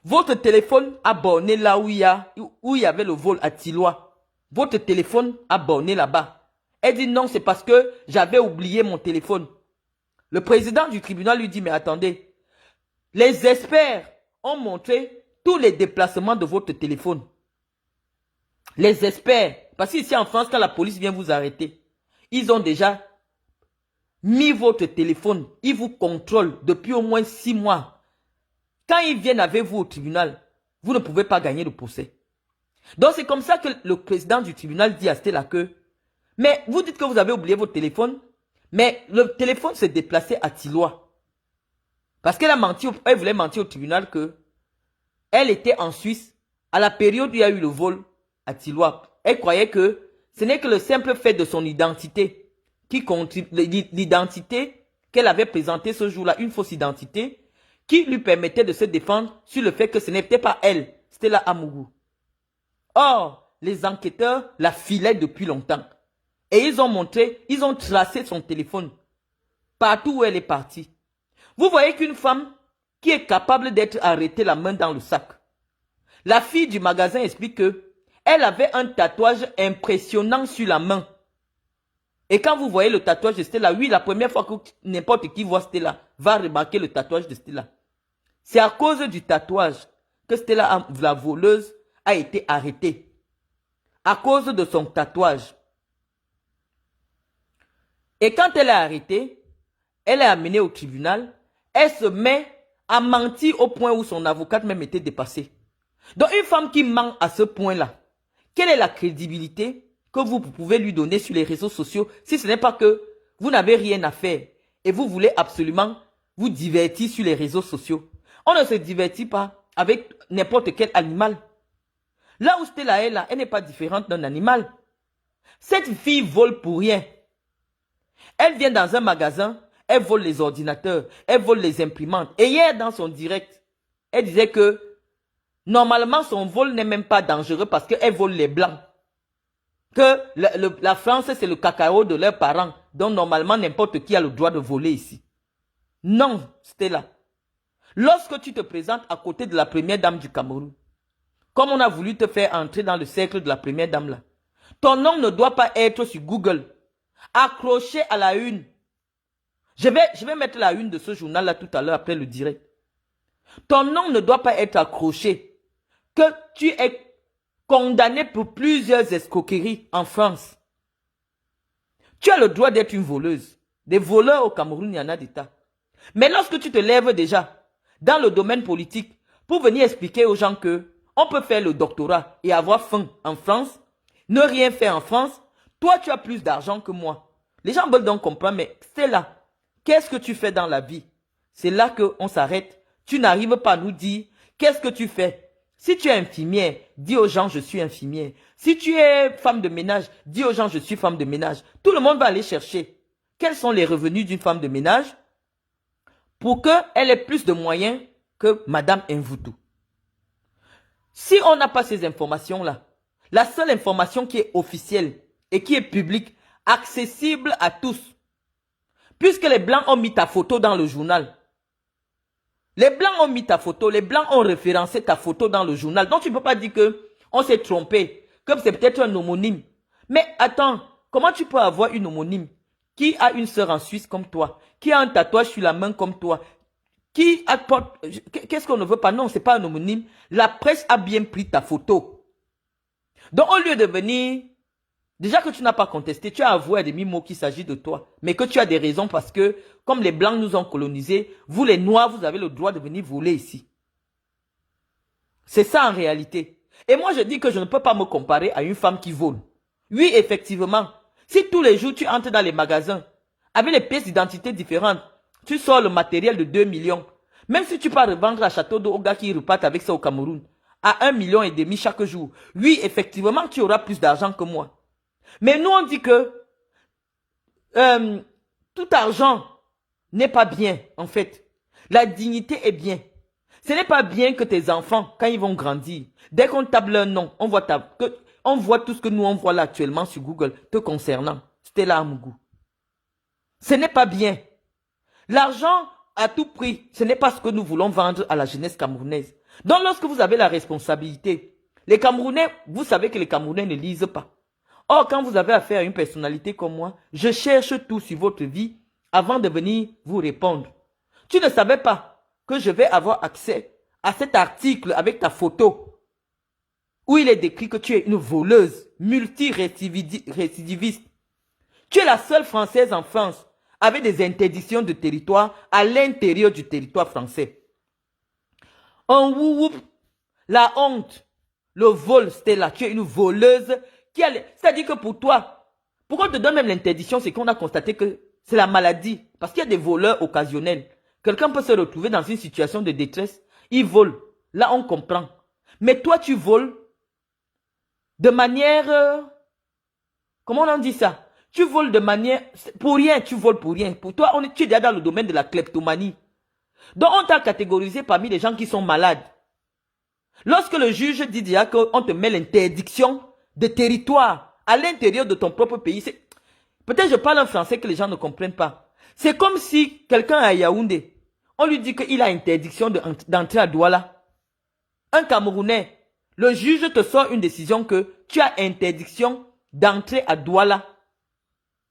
votre téléphone a borné là où il y avait le vol à Tilloy. Votre téléphone a borné là-bas. Elle dit non, c'est parce que j'avais oublié mon téléphone. Le président du tribunal lui dit mais attendez, les experts ont montré tous les déplacements de votre téléphone. Les experts, parce qu'ici en France, quand la police vient vous arrêter, ils ont déjà mis votre téléphone, ils vous contrôlent depuis au moins 6 mois. Quand ils viennent avec vous au tribunal, vous ne pouvez pas gagner le procès. Donc c'est comme ça que le président du tribunal dit à Stella que, mais vous dites que vous avez oublié votre téléphone, mais le téléphone s'est déplacé à Tilloy. Parce qu'elle a menti, elle voulait mentir au tribunal que elle était en Suisse à la période où il y a eu le vol à Tilloy. Elle croyait que ce n'est que le simple fait de son identité qui contribue, l'identité qu'elle avait présentée ce jour-là, une fausse identité, qui lui permettait de se défendre sur le fait que ce n'était pas elle, c'était la Amougou. Or, les enquêteurs la filaient depuis longtemps. Et ils ont tracé son téléphone partout où elle est partie. Vous voyez qu'une femme qui est capable d'être arrêtée la main dans le sac. La fille du magasin explique que elle avait un tatouage impressionnant sur la main. Et quand vous voyez le tatouage de Stella, oui, la première fois que n'importe qui voit Stella va remarquer le tatouage de Stella. C'est à cause du tatouage que Stella, la voleuse, a été arrêtée. À cause de son tatouage. Et quand elle est arrêtée, elle est amenée au tribunal, elle se met à mentir au point où son avocate même était dépassée. Donc une femme qui ment à ce point-là, quelle est la crédibilité que vous pouvez lui donner sur les réseaux sociaux si ce n'est pas que vous n'avez rien à faire et vous voulez absolument vous divertir sur les réseaux sociaux. On ne se divertit pas avec n'importe quel animal. Là où Stella est là, elle n'est pas différente d'un animal. Cette fille vole pour rien. Elle vient dans un magasin, elle vole les ordinateurs, elle vole les imprimantes. Et hier, dans son direct, elle disait que normalement, son vol n'est même pas dangereux parce qu'elle vole les blancs. Que la France, c'est le cacao de leurs parents. Donc, normalement, n'importe qui a le droit de voler ici. Non, Stella. Lorsque tu te présentes à côté de la première dame du Cameroun, comme on a voulu te faire entrer dans le cercle de la première dame là, ton nom ne doit pas être sur Google, accroché à la une. Je vais mettre la une de ce journal là tout à l'heure après le direct. Ton nom ne doit pas être accroché, que tu es condamné pour plusieurs escroqueries en France. Tu as le droit d'être une voleuse. Des voleurs au Cameroun, il y en a des tas. Mais lorsque tu te lèves déjà dans le domaine politique pour venir expliquer aux gens que on peut faire le doctorat et avoir faim en France, ne rien faire en France, toi tu as plus d'argent que moi. Les gens veulent donc comprendre, mais c'est là. Qu'est-ce que tu fais dans la vie? C'est là qu'on s'arrête. Tu n'arrives pas à nous dire qu'est-ce que tu fais. Si tu es infirmière, dis aux gens je suis infirmière. Si tu es femme de ménage, dis aux gens je suis femme de ménage. Tout le monde va aller chercher quels sont les revenus d'une femme de ménage pour qu'elle ait plus de moyens que Madame Mvoutou. Si on n'a pas ces informations-là, la seule information qui est officielle et qui est publique, accessible à tous, puisque les Blancs ont mis ta photo dans le journal, les Blancs ont mis ta photo, les Blancs ont référencé ta photo dans le journal, donc tu ne peux pas dire qu'on s'est trompé, comme c'est peut-être un homonyme. Mais attends, comment tu peux avoir une homonyme qui a une sœur en Suisse comme toi, qui a un tatouage sur la main comme toi, qui apporte... Qu'est-ce qu'on ne veut pas? Non, ce n'est pas un homonyme. La presse a bien pris ta photo. Donc, au lieu de venir... Déjà que tu n'as pas contesté, tu as avoué à demi-mot qu'il s'agit de toi. Mais que tu as des raisons parce que, comme les Blancs nous ont colonisés, vous les Noirs, vous avez le droit de venir voler ici. C'est ça en réalité. Et moi, je dis que je ne peux pas me comparer à une femme qui vole. Oui, effectivement. Si tous les jours, tu entres dans les magasins, avec les pièces d'identité différentes, tu sors le matériel de 2 millions. Même si tu pars revendre à Château d'eau aux gars qui repartent avec ça au Cameroun, à 1,5 million chaque jour. Oui, effectivement, tu auras plus d'argent que moi. Mais nous, on dit que tout argent n'est pas bien, en fait. La dignité est bien. Ce n'est pas bien que tes enfants, quand ils vont grandir, dès qu'on tape leur nom, on voit tout ce que nous on voit là actuellement sur Google te concernant. Stella Amougou. Ce n'est pas bien. L'argent à tout prix, ce n'est pas ce que nous voulons vendre à la jeunesse camerounaise. Donc lorsque vous avez la responsabilité, les Camerounais, vous savez que les Camerounais ne lisent pas. Or, quand vous avez affaire à une personnalité comme moi, je cherche tout sur votre vie avant de venir vous répondre. Tu ne savais pas que je vais avoir accès à cet article avec ta photo où il est décrit que tu es une voleuse multirécidiviste. Tu es la seule Française en France avec des interdictions de territoire à l'intérieur du territoire français. Un woup, la honte, le vol, Stella, tu es une voleuse. C'est-à-dire que pour toi, pourquoi on te donne même l'interdiction, c'est qu'on a constaté que c'est la maladie. Parce qu'il y a des voleurs occasionnels. Quelqu'un peut se retrouver dans une situation de détresse, il vole. Là, on comprend. Mais toi, tu voles de manière... comment on dit ça? Tu voles de manière... Pour rien, tu voles pour rien. Pour toi, tu es déjà dans le domaine de la kleptomanie. Donc, on t'a catégorisé parmi les gens qui sont malades. Lorsque le juge dit déjà qu'on te met l'interdiction de territoire à l'intérieur de ton propre pays, peut-être je parle en français que les gens ne comprennent pas. C'est comme si quelqu'un à Yaoundé, on lui dit qu'il a interdiction d'entrer à Douala. Un Camerounais, le juge te sort une décision que tu as interdiction d'entrer à Douala.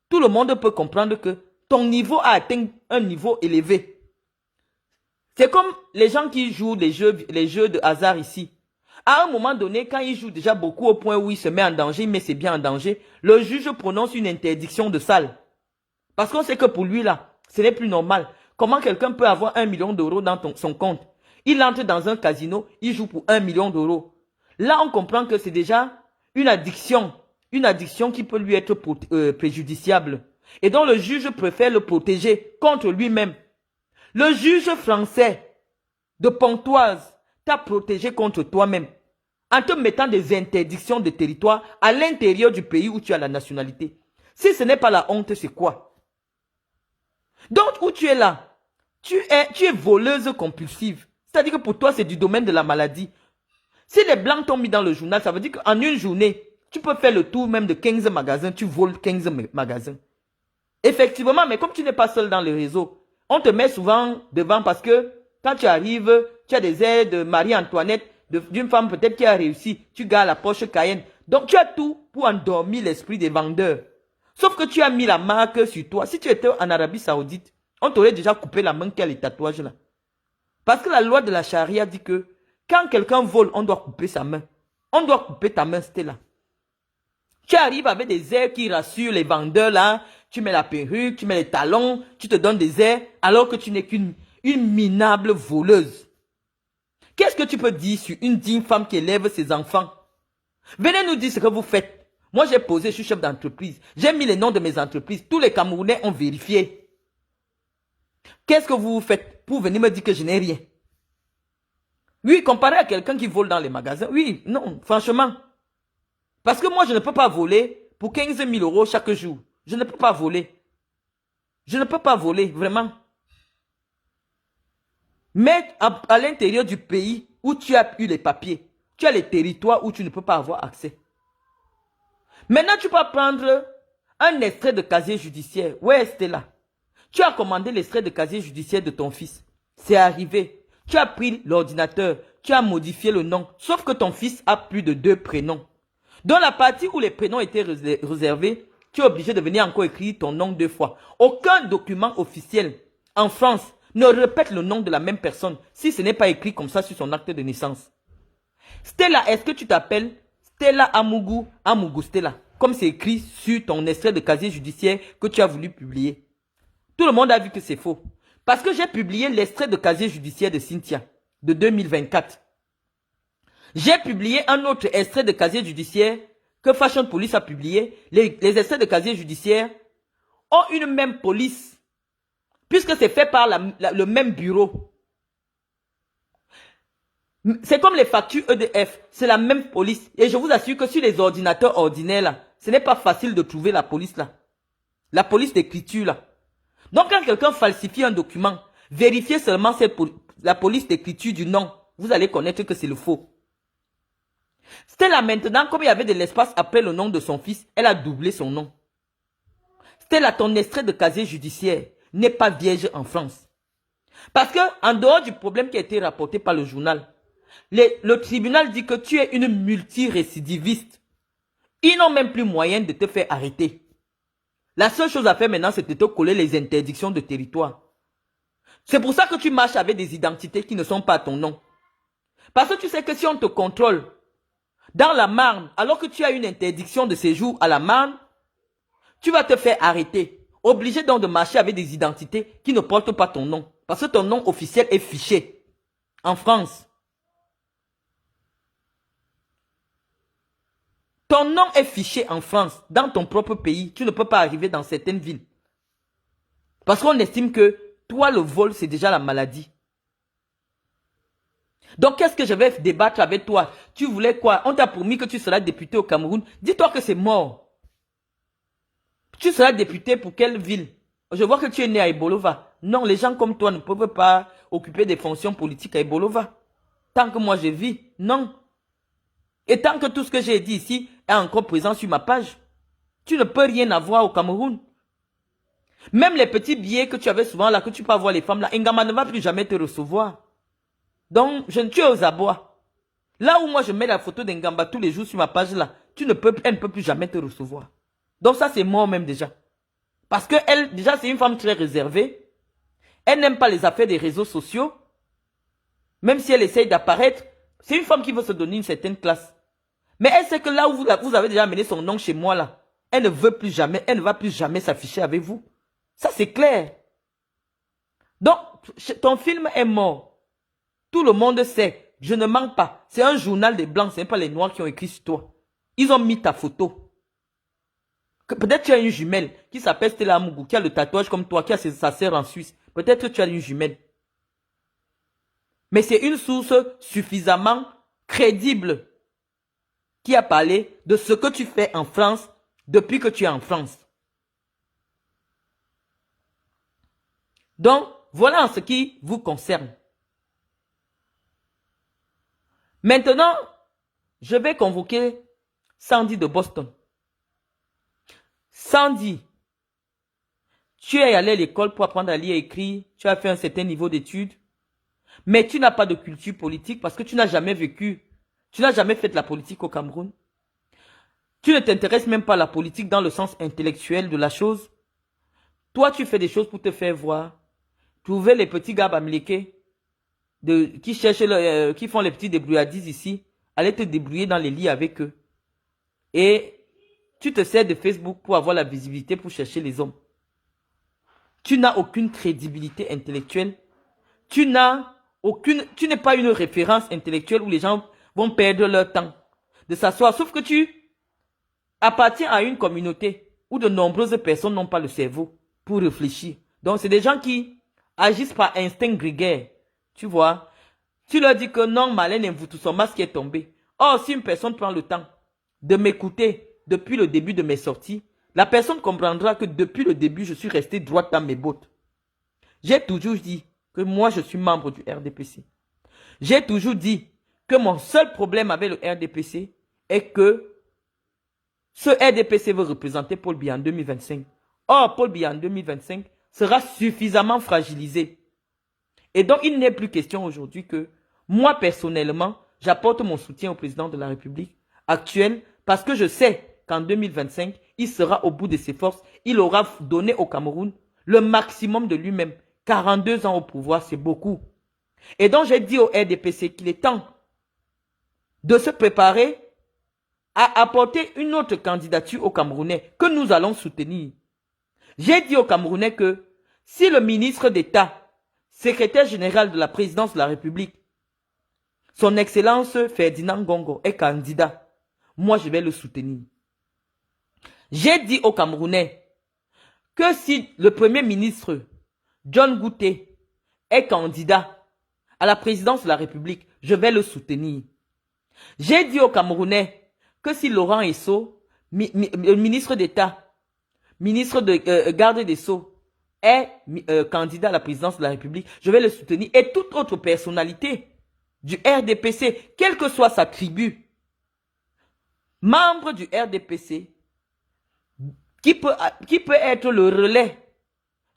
Tout le monde peut comprendre que ton niveau a atteint un niveau élevé. C'est comme les gens qui jouent les jeux de hasard ici. À un moment donné, quand il joue déjà beaucoup au point où il se met en danger, il met ses biens en danger, le juge prononce une interdiction de salle. Parce qu'on sait que pour lui là, ce n'est plus normal. Comment quelqu'un peut avoir 1 million d'euros dans son compte? Il entre dans un casino, il joue pour 1 million d'euros. Là, on comprend que c'est déjà une addiction qui peut lui être préjudiciable. Et donc le juge préfère le protéger contre lui-même. Le juge français de Pontoise t'a protégé contre toi-même en te mettant des interdictions de territoire à l'intérieur du pays où tu as la nationalité. Si ce n'est pas la honte, c'est quoi? Donc, où tu es là, tu es voleuse compulsive. C'est-à-dire que pour toi, c'est du domaine de la maladie. Si les blancs t'ont mis dans le journal, ça veut dire qu'en une journée, tu peux faire le tour même de 15 magasins, tu voles 15 magasins. Effectivement, mais comme tu n'es pas seul dans le réseau, on te met souvent devant parce que quand tu arrives, tu as des airs de Marie-Antoinette, d'une femme peut-être qui a réussi, tu gardes la Porsche Cayenne. Donc tu as tout pour endormir l'esprit des vendeurs. Sauf que tu as mis la marque sur toi. Si tu étais en Arabie Saoudite, on t'aurait déjà coupé la main qui a les tatouages là. Parce que la loi de la charia dit que quand quelqu'un vole, on doit couper sa main. On doit couper ta main, c'était là. Tu arrives avec des airs qui rassurent les vendeurs là. Tu mets la perruque, tu mets les talons, tu te donnes des airs alors que tu n'es qu'une minable voleuse. Qu'est-ce que tu peux dire sur une digne femme qui élève ses enfants? Venez nous dire ce que vous faites. Moi j'ai posé, je suis chef d'entreprise. J'ai mis les noms de mes entreprises. Tous les Camerounais ont vérifié. Qu'est-ce que vous faites pour venir me dire que je n'ai rien? Oui, comparé à quelqu'un qui vole dans les magasins. Oui, non, franchement. Parce que moi, je ne peux pas voler pour 15 000 euros chaque jour. Je ne peux pas voler. Je ne peux pas voler, vraiment. Mais à l'intérieur du pays où tu as eu les papiers, tu as les territoires où tu ne peux pas avoir accès. Maintenant, tu peux prendre un extrait de casier judiciaire. Ouais, c'était là. Tu as commandé l'extrait de casier judiciaire de ton fils. C'est arrivé. Tu as pris l'ordinateur. Tu as modifié le nom. Sauf que ton fils a plus de 2 prénoms. Dans la partie où les prénoms étaient réservés, tu es obligé de venir encore écrire ton nom 2 fois. Aucun document officiel en France ne répète le nom de la même personne si ce n'est pas écrit comme ça sur son acte de naissance. Stella, est-ce que tu t'appelles Stella Amougou Stella, comme c'est écrit sur ton extrait de casier judiciaire que tu as voulu publier? Tout le monde a vu que c'est faux. Parce que j'ai publié l'extrait de casier judiciaire de Cynthia de 2024. J'ai publié un autre extrait de casier judiciaire que Fashion Police a publié. Les extraits de casier judiciaire ont une même police. Puisque c'est fait par le même bureau. C'est comme les factures EDF. C'est la même police. Et je vous assure que sur les ordinateurs ordinaires là, ce n'est pas facile de trouver la police là. La police d'écriture là. Donc quand quelqu'un falsifie un document, vérifiez seulement la police d'écriture du nom. Vous allez connaître que c'est le faux. C'était là maintenant, comme il y avait de l'espace après le nom de son fils, elle a doublé son nom. C'était là ton extrait de casier judiciaire n'est pas vierge en France. Parce que en dehors du problème qui a été rapporté par le journal, le tribunal dit que tu es une multirécidiviste. Ils n'ont même plus moyen de te faire arrêter. La seule chose à faire maintenant, c'est de te coller les interdictions de territoire. C'est pour ça que tu marches avec des identités qui ne sont pas ton nom. Parce que tu sais que si on te contrôle dans la Marne, alors que tu as une interdiction de séjour à la Marne, tu vas te faire arrêter. Obligé donc de marcher avec des identités qui ne portent pas ton nom. Parce que ton nom officiel est fiché en France. Ton nom est fiché en France, dans ton propre pays. Tu ne peux pas arriver dans certaines villes. Parce qu'on estime que toi, le vol, c'est déjà la maladie. Donc, qu'est-ce que je vais débattre avec toi? Tu voulais quoi? On t'a promis que tu seras député au Cameroun. Dis-toi que c'est mort. Tu seras député pour quelle ville? Je vois que tu es né à Ebolova. Non, les gens comme toi ne peuvent pas occuper des fonctions politiques à Ebolova. Tant que moi je vis, non. Et tant que tout ce que j'ai dit ici est encore présent sur ma page, tu ne peux rien avoir au Cameroun. Même les petits billets que tu avais souvent là, que tu peux avoir les femmes là, Ngama ne va plus jamais te recevoir. Donc, tu es aux abois. Là où moi je mets la photo d'Ngamba tous les jours sur ma page là, elle ne peut plus jamais te recevoir. Donc ça c'est mort même déjà. Parce que elle, déjà c'est une femme très réservée. Elle n'aime pas les affaires des réseaux sociaux. Même si elle essaye d'apparaître, c'est une femme qui veut se donner une certaine classe. Mais elle sait que là où vous avez déjà amené son nom chez moi là, elle ne veut plus jamais, elle ne va plus jamais s'afficher avec vous. Ça c'est clair. Donc, ton film est mort. Tout le monde sait. Je ne mens pas. C'est un journal des blancs, ce n'est pas les noirs qui ont écrit sur toi. Ils ont mis ta photo. Peut-être tu as une jumelle qui s'appelle Stella Amougou, qui a le tatouage comme toi, qui a sa sœur en Suisse. Peut-être tu as une jumelle. Mais c'est une source suffisamment crédible qui a parlé de ce que tu fais en France depuis que tu es en France. Donc, voilà en ce qui vous concerne. Maintenant, je vais convoquer Sandy de Boston. Sandy, tu es allé à l'école pour apprendre à lire et écrire, tu as fait un certain niveau d'études, mais tu n'as pas de culture politique parce que tu n'as jamais vécu, tu n'as jamais fait de la politique au Cameroun. Tu ne t'intéresses même pas à la politique dans le sens intellectuel de la chose. Toi, tu fais des choses pour te faire voir. Trouver les petits gars bamlékés qui cherchent, qui font les petits débrouillardises ici, aller te débrouiller dans les lits avec eux. Et tu te sers de Facebook pour avoir la visibilité pour chercher les hommes. Tu n'as aucune crédibilité intellectuelle. Tu n'es pas une référence intellectuelle où les gens vont perdre leur temps de s'asseoir. Sauf que tu appartiens à une communauté où de nombreuses personnes n'ont pas le cerveau pour réfléchir. Donc, c'est des gens qui agissent par instinct grégaire. Tu vois, tu leur dis que non, Marlène Mvutu, son masque est tombé. Or, si une personne prend le temps de m'écouter depuis le début de mes sorties, la personne comprendra que depuis le début, je suis resté droite dans mes bottes. J'ai toujours dit que moi, je suis membre du RDPC. J'ai toujours dit que mon seul problème avec le RDPC est que ce RDPC veut représenter Paul Biya en 2025. Or, Paul Biya en 2025 sera suffisamment fragilisé. Et donc, il n'est plus question aujourd'hui que moi, personnellement, j'apporte mon soutien au président de la République actuelle parce que je sais qu'en 2025, il sera au bout de ses forces. Il aura donné au Cameroun le maximum de lui-même. 42 ans au pouvoir, c'est beaucoup. Et donc, j'ai dit au RDPC qu'il est temps de se préparer à apporter une autre candidature aux Camerounais que nous allons soutenir. J'ai dit aux Camerounais que si le ministre d'État, secrétaire général de la présidence de la République, son Excellence Ferdinand Gongo est candidat, moi je vais le soutenir. J'ai dit aux Camerounais que si le Premier ministre John Gouté est candidat à la présidence de la République, je vais le soutenir. J'ai dit aux Camerounais que si Laurent Esso, ministre d'État, ministre de garde des Sceaux, est candidat à la présidence de la République, je vais le soutenir. Et toute autre personnalité du RDPC, quelle que soit sa tribu, membre du RDPC, qui peut être le relais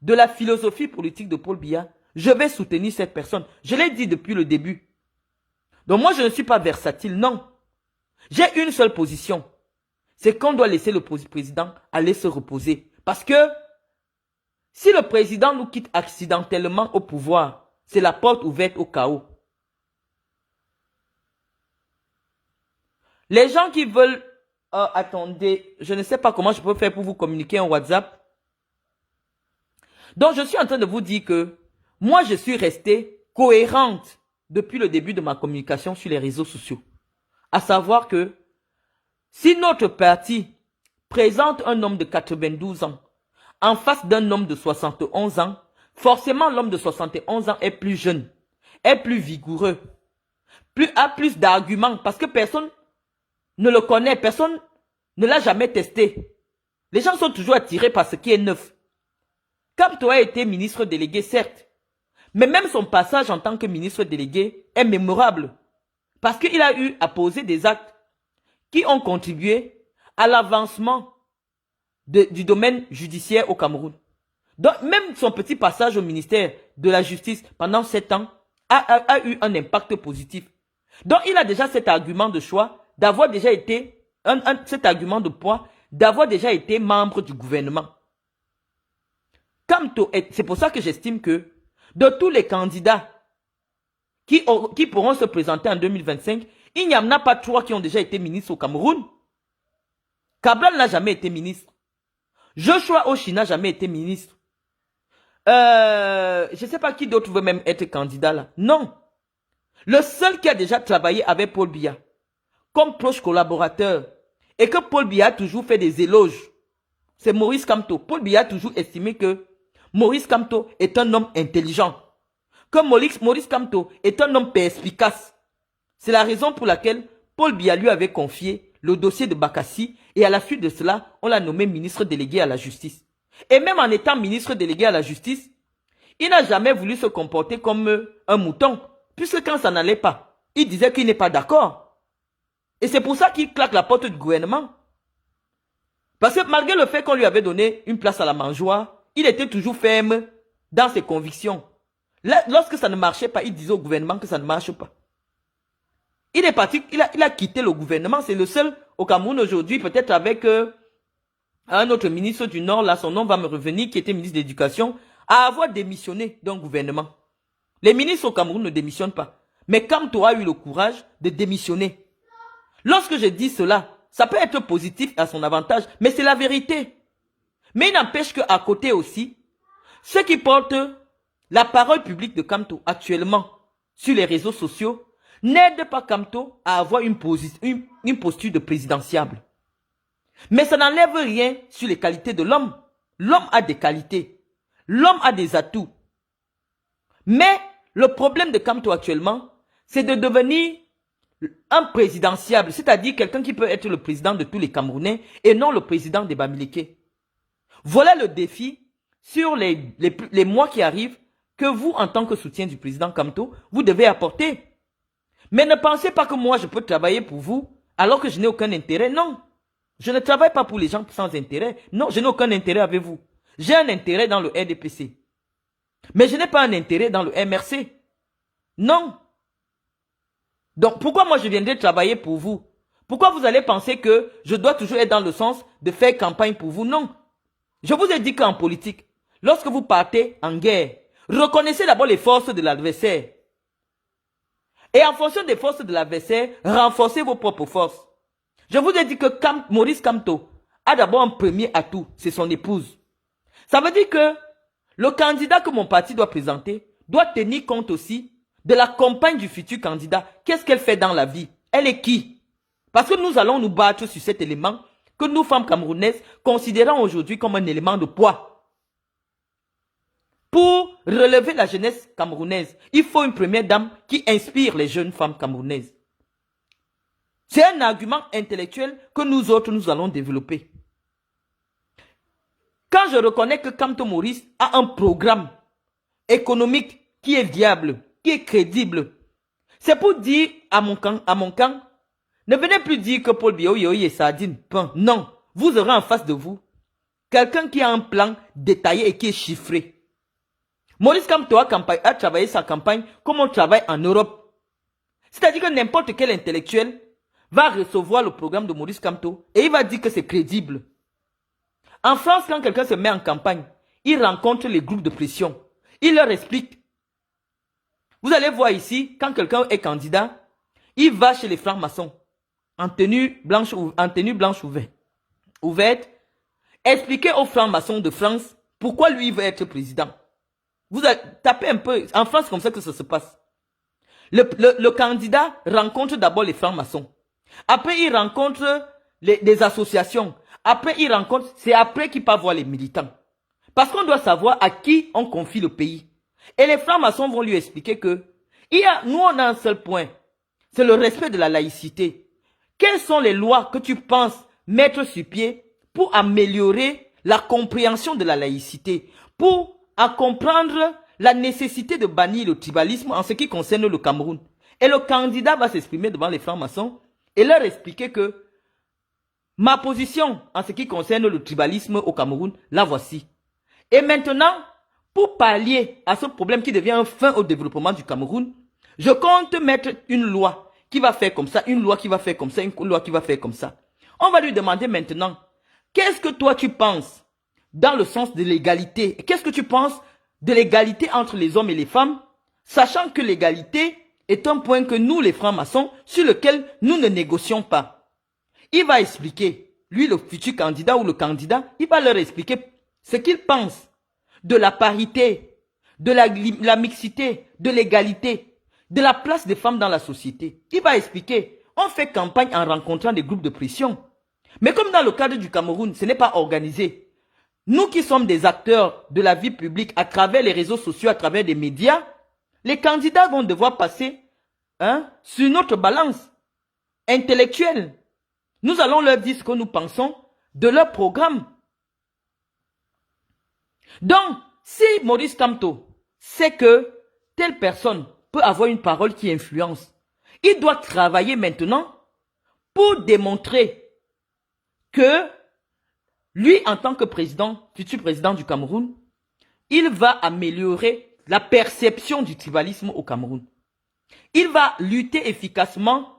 de la philosophie politique de Paul Biya, je vais soutenir cette personne. Je l'ai dit depuis le début. Donc moi, je ne suis pas versatile, non. J'ai une seule position. C'est qu'on doit laisser le président aller se reposer. Parce que si le président nous quitte accidentellement au pouvoir, c'est la porte ouverte au chaos. Les gens qui veulent... attendez, je ne sais pas comment je peux faire pour vous communiquer en WhatsApp. Donc, je suis en train de vous dire que moi, je suis restée cohérente depuis le début de ma communication sur les réseaux sociaux. À savoir que si notre parti présente un homme de 92 ans en face d'un homme de 71 ans, forcément l'homme de 71 ans est plus jeune, est plus vigoureux, a plus d'arguments parce que personne ne le connaît, personne ne l'a jamais testé. Les gens sont toujours attirés par ce qui est neuf. Kamto a été ministre délégué, certes, mais même son passage en tant que ministre délégué est mémorable parce qu'il a eu à poser des actes qui ont contribué à l'avancement du domaine judiciaire au Cameroun. Donc, même son petit passage au ministère de la Justice pendant 7 ans a eu un impact positif. Donc, il a déjà cet argument de choix d'avoir déjà été, cet argument de poids, d'avoir déjà été membre du gouvernement. C'est pour ça que j'estime que de tous les candidats qui pourront se présenter en 2025, il n'y en a pas 3 qui ont déjà été ministres au Cameroun. Cabral n'a jamais été ministre. Joshua Oshi n'a jamais été ministre. Je ne sais pas qui d'autre veut même être candidat là. Non. Le seul qui a déjà travaillé avec Paul Biya comme proche collaborateur et que Paul Biya a toujours fait des éloges, c'est Maurice Kamto. Paul Biya a toujours estimé que Maurice Kamto est un homme intelligent. que Maurice Kamto est un homme perspicace. C'est la raison pour laquelle Paul Biya lui avait confié le dossier de Bakassi et à la suite de cela, on l'a nommé ministre délégué à la justice. Et même en étant ministre délégué à la justice, il n'a jamais voulu se comporter comme un mouton, puisque quand ça n'allait pas, il disait qu'il n'est pas d'accord. Et c'est pour ça qu'il claque la porte du gouvernement. Parce que malgré le fait qu'on lui avait donné une place à la mangeoire, il était toujours ferme dans ses convictions. Lorsque ça ne marchait pas, il disait au gouvernement que ça ne marche pas. Il est parti, il a quitté le gouvernement. C'est le seul au Cameroun aujourd'hui, peut-être avec un autre ministre du Nord, là son nom va me revenir, qui était ministre de l'Éducation, à avoir démissionné d'un gouvernement. Les ministres au Cameroun ne démissionnent pas. Mais Kamto a eu le courage de démissionner. Lorsque je dis cela, ça peut être positif à son avantage, mais c'est la vérité. Mais il n'empêche qu'à côté aussi, ceux qui portent la parole publique de Kamto actuellement sur les réseaux sociaux n'aident pas Kamto à avoir une posture de présidentiable. Mais ça n'enlève rien sur les qualités de l'homme. L'homme a des qualités. L'homme a des atouts. Mais le problème de Kamto actuellement, c'est de devenir un présidentiable, c'est-à-dire quelqu'un qui peut être le président de tous les Camerounais et non le président des Bamileke. Voilà le défi sur les mois qui arrivent que vous, en tant que soutien du président Kamto, vous devez apporter. Mais ne pensez pas que moi, je peux travailler pour vous alors que je n'ai aucun intérêt. Non, je ne travaille pas pour les gens sans intérêt. Non, je n'ai aucun intérêt avec vous. J'ai un intérêt dans le RDPC. Mais je n'ai pas un intérêt dans le MRC. Non. Donc, pourquoi moi je viendrai travailler pour vous? Pourquoi vous allez penser que je dois toujours être dans le sens de faire campagne pour vous? Non. Je vous ai dit qu'en politique, lorsque vous partez en guerre, reconnaissez d'abord les forces de l'adversaire. Et en fonction des forces de l'adversaire, renforcez vos propres forces. Je vous ai dit que Maurice Kamto a d'abord un premier atout, c'est son épouse. Ça veut dire que le candidat que mon parti doit présenter doit tenir compte aussi de la compagne du futur candidat. Qu'est-ce qu'elle fait dans la vie? Elle est qui? Parce que nous allons nous battre sur cet élément que nous, femmes camerounaises, considérons aujourd'hui comme un élément de poids. Pour relever la jeunesse camerounaise, il faut une première dame qui inspire les jeunes femmes camerounaises. C'est un argument intellectuel que nous autres, nous allons développer. Quand je reconnais que Kamto Maurice a un programme économique qui est viable, qui est crédible, c'est pour dire à mon camp, ne venez plus dire que Paul Biya et Sardine, non, vous aurez en face de vous quelqu'un qui a un plan détaillé et qui est chiffré. Maurice Kamto a travaillé sa campagne comme on travaille en Europe. C'est-à-dire que n'importe quel intellectuel va recevoir le programme de Maurice Kamto et il va dire que c'est crédible. En France, quand quelqu'un se met en campagne, il rencontre les groupes de pression. Il leur explique. Vous allez voir ici, quand quelqu'un est candidat, il va chez les francs-maçons en tenue blanche ouverte, expliquer aux francs-maçons de France pourquoi lui il veut être président. Vous tapez un peu, en France comme ça que ça se passe. Le candidat rencontre d'abord les francs-maçons. Après il rencontre des associations. Après il rencontre, c'est après qu'il part voir les militants. Parce qu'on doit savoir à qui on confie le pays. Et les francs-maçons vont lui expliquer que nous on a un seul point, c'est le respect de la laïcité. Quelles sont les lois que tu penses mettre sur pied pour améliorer la compréhension de la laïcité, pour comprendre la nécessité de bannir le tribalisme en ce qui concerne le Cameroun? Et le candidat va s'exprimer devant les francs-maçons et leur expliquer que ma position en ce qui concerne le tribalisme au Cameroun, la voici. Et maintenant, pour pallier à ce problème qui devient un frein au développement du Cameroun, je compte mettre une loi qui va faire comme ça, une loi qui va faire comme ça, une loi qui va faire comme ça. On va lui demander maintenant, qu'est-ce que toi tu penses dans le sens de l'égalité? Qu'est-ce que tu penses de l'égalité entre les hommes et les femmes, sachant que l'égalité est un point que nous, les francs-maçons, sur lequel nous ne négocions pas. Il va expliquer, lui le futur candidat ou le candidat, il va leur expliquer ce qu'il pense de la parité, de la mixité, de l'égalité, de la place des femmes dans la société. Il va expliquer, on fait campagne en rencontrant des groupes de pression. Mais comme dans le cadre du Cameroun, ce n'est pas organisé. Nous qui sommes des acteurs de la vie publique à travers les réseaux sociaux, à travers des médias, Les candidats vont devoir passer sur notre balance intellectuelle. Nous allons leur dire ce que nous pensons de leur programme. Donc, si Maurice Kamto sait que telle personne peut avoir une parole qui influence, il doit travailler maintenant pour démontrer que lui, en tant que président, futur président du Cameroun, il va améliorer la perception du tribalisme au Cameroun. Il va lutter efficacement.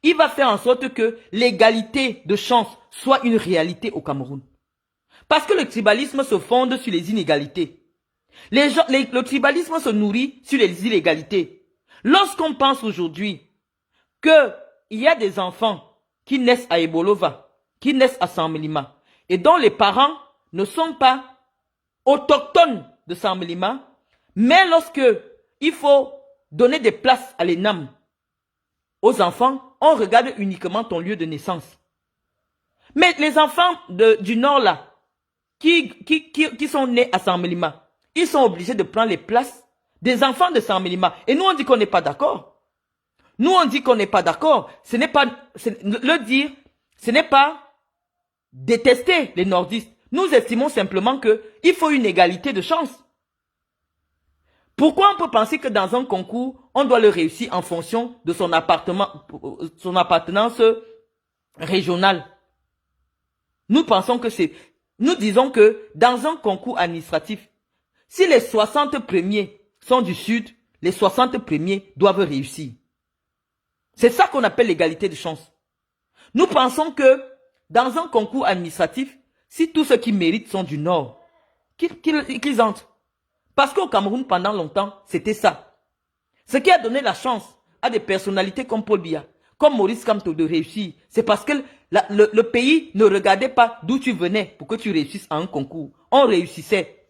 Il va faire en sorte que l'égalité de chance soit une réalité au Cameroun. Parce que le tribalisme se fonde sur les inégalités. Le tribalisme se nourrit sur les inégalités. Lorsqu'on pense aujourd'hui qu'il y a des enfants qui naissent à Ebolova, qui naissent à Saint-Mélima, et dont les parents ne sont pas autochtones de Saint-Mélima, mais lorsque il faut donner des places à l'ENAM aux enfants, on regarde uniquement ton lieu de naissance. Mais les enfants du Nord là, qui sont nés à Saint-Mélima, ils sont obligés de prendre les places des enfants de Saint-Mélima. Et nous on dit qu'on n'est pas d'accord. Nous on dit qu'on n'est pas d'accord. Ce n'est pas détester les nordistes. Nous estimons simplement qu'il faut une égalité de chance. Pourquoi on peut penser que dans un concours, on doit le réussir en fonction de son appartenance régionale? Nous disons que dans un concours administratif, si les 60 premiers sont du Sud, les 60 premiers doivent réussir. C'est ça qu'on appelle l'égalité de chance. Nous pensons que dans un concours administratif, si tous ceux qui méritent sont du Nord, qu'ils entrent. Parce qu'au Cameroun, pendant longtemps, c'était ça. Ce qui a donné la chance à des personnalités comme Paul Biya, comme Maurice Kamto de réussir, c'est parce que le pays ne regardait pas d'où tu venais pour que tu réussisses à un concours. On réussissait.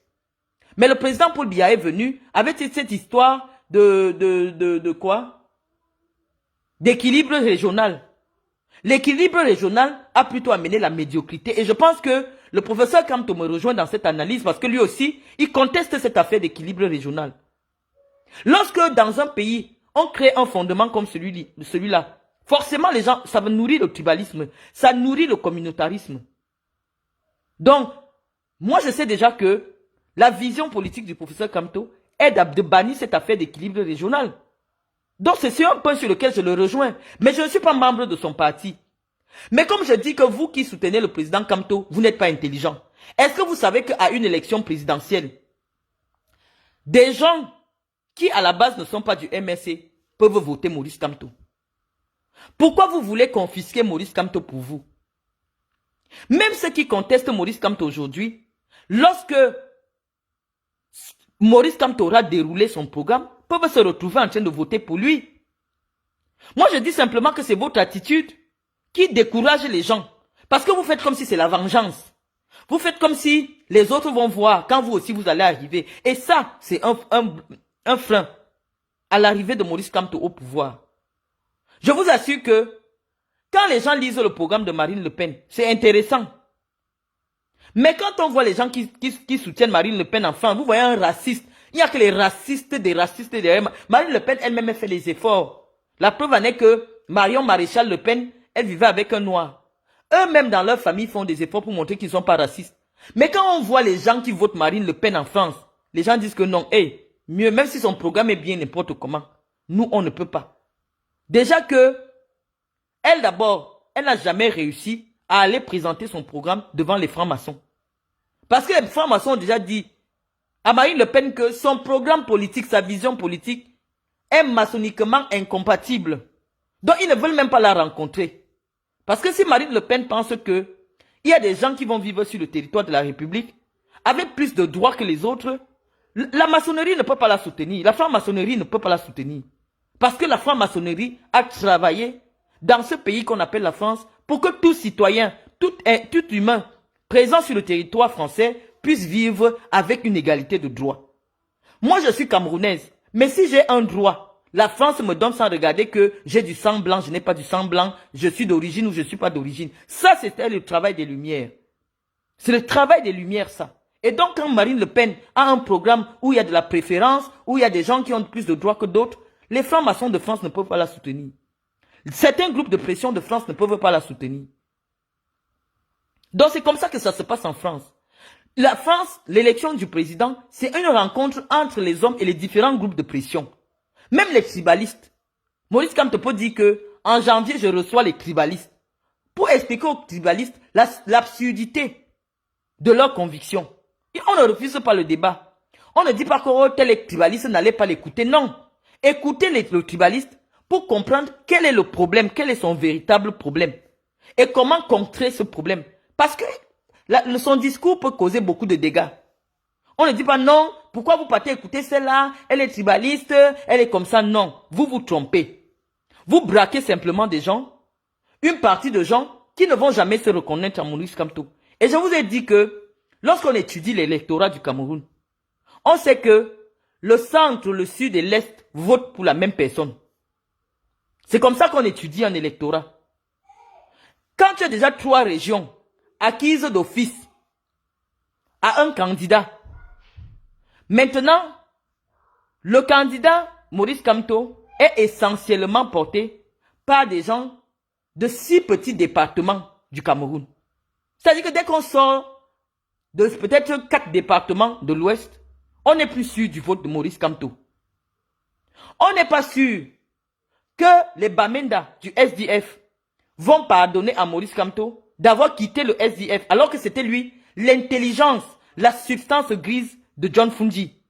Mais le président Paul Biya est venu avec cette histoire de quoi? D'équilibre régional. L'équilibre régional a plutôt amené la médiocrité. Et je pense que le professeur Kamto me rejoint dans cette analyse parce que lui aussi, il conteste cette affaire d'équilibre régional. Lorsque dans un pays, on crée un fondement comme celui-là, forcément les gens, ça va nourrir le tribalisme, ça nourrit le communautarisme. Donc, moi je sais déjà que la vision politique du professeur Kamto est de bannir cette affaire d'équilibre régional. Donc c'est un point sur lequel je le rejoins. Mais je ne suis pas membre de son parti. Mais comme je dis que vous qui soutenez le président Kamto, vous n'êtes pas intelligent. Est-ce que vous savez qu'à une élection présidentielle, des gens qui à la base ne sont pas du MSC peuvent voter Maurice Kamto? Pourquoi vous voulez confisquer Maurice Kamto pour vous? Même ceux qui contestent Maurice Kamto aujourd'hui, lorsque Maurice Kamto aura déroulé son programme, peuvent se retrouver en train de voter pour lui. Moi, je dis simplement que c'est votre attitude qui décourage les gens. Parce que vous faites comme si c'est la vengeance. Vous faites comme si les autres vont voir quand vous aussi vous allez arriver. Et ça, c'est un frein à l'arrivée de Maurice Kamto au pouvoir. Je vous assure que quand les gens lisent le programme de Marine Le Pen, c'est intéressant. Mais quand on voit les gens qui soutiennent Marine Le Pen enfin, vous voyez un raciste. Il n'y a que les racistes derrière. Marine Le Pen elle-même fait les efforts. La preuve en est que Marion Maréchal Le Pen, elle vivait avec un noir. Eux-mêmes dans leur famille font des efforts pour montrer qu'ils ne sont pas racistes. Mais quand on voit les gens qui votent Marine Le Pen en France, les gens disent que non, mieux, même si son programme est bien n'importe comment, nous on ne peut pas. Déjà que, elle d'abord, elle n'a jamais réussi à aller présenter son programme devant les francs-maçons. Parce que les francs-maçons ont déjà dit à Marine Le Pen que son programme politique, sa vision politique est maçonniquement incompatible. Donc ils ne veulent même pas la rencontrer. Parce que si Marine Le Pen pense que il y a des gens qui vont vivre sur le territoire de la République avec plus de droits que les autres, la maçonnerie ne peut pas la soutenir. La franc-maçonnerie ne peut pas la soutenir. Parce que la franc-maçonnerie a travaillé dans ce pays qu'on appelle la France pour que tout citoyen, tout humain présent sur le territoire français puisse vivre avec une égalité de droits. Moi, je suis camerounaise, mais si j'ai un droit, la France me donne sans regarder que j'ai du sang blanc, je n'ai pas du sang blanc, je suis d'origine ou je ne suis pas d'origine. Ça, c'était le travail des Lumières. C'est le travail des Lumières, ça. Et donc, quand Marine Le Pen a un programme où il y a de la préférence, où il y a des gens qui ont plus de droits que d'autres, les francs-maçons de France ne peuvent pas la soutenir. Certains groupes de pression de France ne peuvent pas la soutenir. Donc, c'est comme ça que ça se passe en France. La France, l'élection du président, c'est une rencontre entre les hommes et les différents groupes de pression. Même les tribalistes. Maurice Kamto peut dire que en janvier, je reçois les tribalistes pour expliquer aux tribalistes l'absurdité de leurs convictions. Et on ne refuse pas le débat. On ne dit pas que tel tribaliste n'allait pas l'écouter. Non. Écoutez le tribaliste pour comprendre quel est le problème, quel est son véritable problème. Et comment contrer ce problème. Parce que son discours peut causer beaucoup de dégâts. On ne dit pas non, pourquoi vous partez écouter celle-là, elle est tribaliste, elle est comme ça. Non, vous vous trompez. Vous braquez simplement des gens, une partie de gens qui ne vont jamais se reconnaître en Maurice Kamto. Et je vous ai dit que lorsqu'on étudie l'électorat du Cameroun, on sait que le centre, le sud et l'est votent pour la même personne. C'est comme ça qu'on étudie un électorat. Quand tu as déjà 3 régions acquises d'office à un candidat, maintenant, le candidat Maurice Kamto est essentiellement porté par des gens de 6 petits départements du Cameroun. C'est-à-dire que dès qu'on sort de peut-être 4 départements de l'Ouest, on n'est plus sûr du vote de Maurice Kamto. On n'est pas sûr que les Bamenda du SDF vont pardonner à Maurice Kamto d'avoir quitté le SDF alors que c'était lui l'intelligence, la substance grise de John Fungi.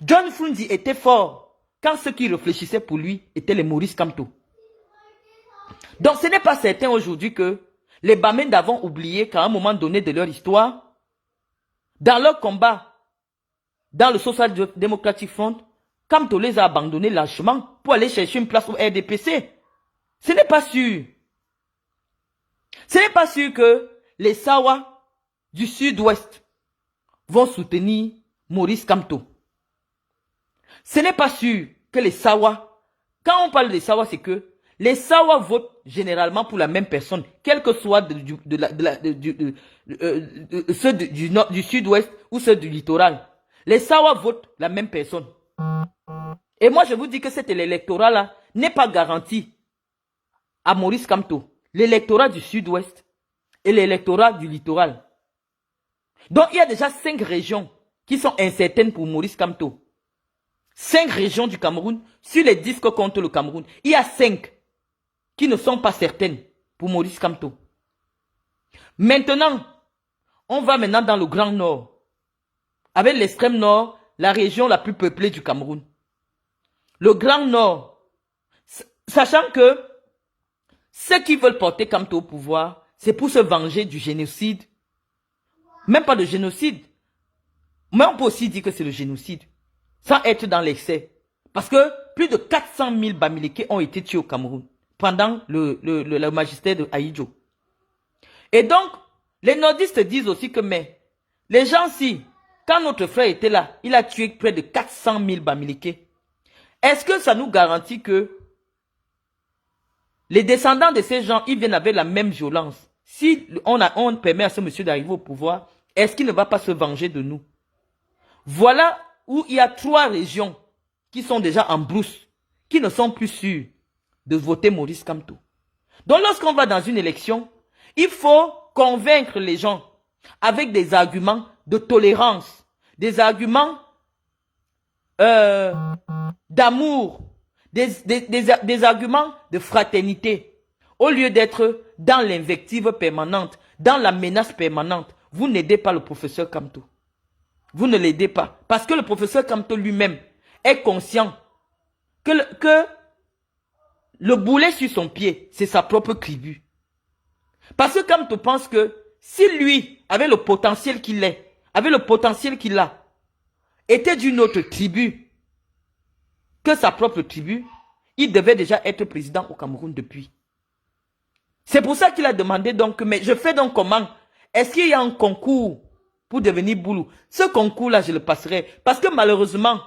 John Fungi était fort quand ceux qui réfléchissaient pour lui étaient les Maurice Kamto. Donc ce n'est pas certain aujourd'hui que les Bamenda vont oublier qu'à un moment donné de leur histoire, dans leur combat dans le Social Democratic Front, Kamto les a abandonnés lâchement pour aller chercher une place au RDPC. Ce n'est pas sûr. Ce n'est pas sûr que les Sawa du sud-ouest vont soutenir Maurice Kamto. Ce n'est pas sûr que les Sawa, quand on parle des Sawa, c'est que les Sawa votent généralement pour la même personne, quel que soit ceux du sud-ouest ou ceux du littoral. Les Sawa votent la même personne. Et moi, je vous dis que cet électorat-là n'est pas garanti à Maurice Kamto. L'électorat du sud-ouest et l'électorat du littoral. Donc, il y a déjà 5 régions qui sont incertaines pour Maurice Kamto. 5 régions du Cameroun, sur les 10 que compte le Cameroun, il y a 5 qui ne sont pas certaines pour Maurice Kamto. Maintenant, on va maintenant dans le Grand Nord. Avec l'extrême nord, la région la plus peuplée du Cameroun. Le Grand Nord, sachant que ceux qui veulent porter Kamto au pouvoir, c'est pour se venger du génocide. Même pas de génocide. Mais on peut aussi dire que c'est le génocide. Sans être dans l'excès. Parce que plus de 400 000 Bamileke ont été tués au Cameroun pendant le magistère de Ahidjo. Et donc, les nordistes disent aussi que mais les gens-ci, quand notre frère était là, il a tué près de 400 000 Bamileke. Est-ce que ça nous garantit que les descendants de ces gens, ils viennent avec la même violence? Si on permet à ce monsieur d'arriver au pouvoir, est-ce qu'il ne va pas se venger de nous? Voilà où il y a 3 régions qui sont déjà en brousse, qui ne sont plus sûres de voter Maurice Kamto. Donc lorsqu'on va dans une élection, il faut convaincre les gens avec des arguments de tolérance, des arguments d'amour, des arguments de fraternité. Au lieu d'être dans l'invective permanente, dans la menace permanente, vous n'aidez pas le professeur Kamto. Vous ne l'aidez pas. Parce que le professeur Kamto lui-même est conscient que le boulet sur son pied, c'est sa propre tribu. Parce que Kamto pense que si lui, avec le potentiel qu'il est, avec le potentiel qu'il a, était d'une autre tribu que sa propre tribu, il devait déjà être président au Cameroun depuis. C'est pour ça qu'il a demandé donc, mais je fais donc comment? Est-ce qu'il y a un concours pour devenir Boulou? Ce concours-là, je le passerai. Parce que malheureusement,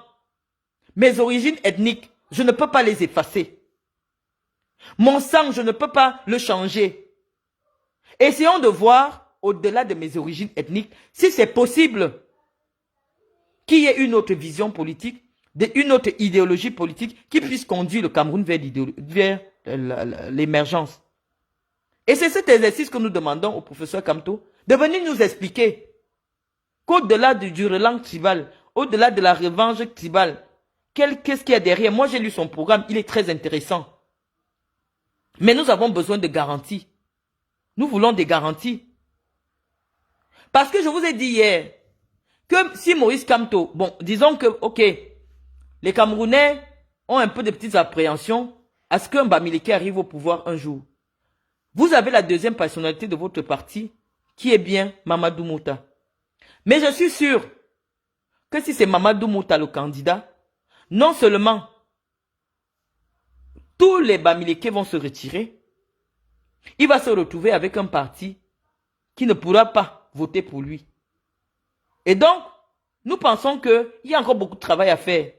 mes origines ethniques, je ne peux pas les effacer. Mon sang, je ne peux pas le changer. Essayons de voir, au-delà de mes origines ethniques, si c'est possible qu'il y ait une autre vision politique, une autre idéologie politique qui puisse conduire le Cameroun vers l'émergence. Et c'est cet exercice que nous demandons au professeur Kamto de venir nous expliquer qu'au-delà du relent tribal, au-delà de la revanche tribale, qu'est-ce qu'il y a derrière? Moi, j'ai lu son programme, il est très intéressant. Mais nous avons besoin de garanties. Nous voulons des garanties. Parce que je vous ai dit hier que si Maurice Kamto, bon, disons que, ok, les Camerounais ont un peu de petites appréhensions à ce qu'un Bamileke arrive au pouvoir un jour. Vous avez la deuxième personnalité de votre parti, qui est bien Mamadou Mouta. Mais je suis sûr que si c'est Mamadou Mouta le candidat, non seulement tous les Bamileke vont se retirer, il va se retrouver avec un parti qui ne pourra pas voter pour lui. Et donc, nous pensons qu'il y a encore beaucoup de travail à faire.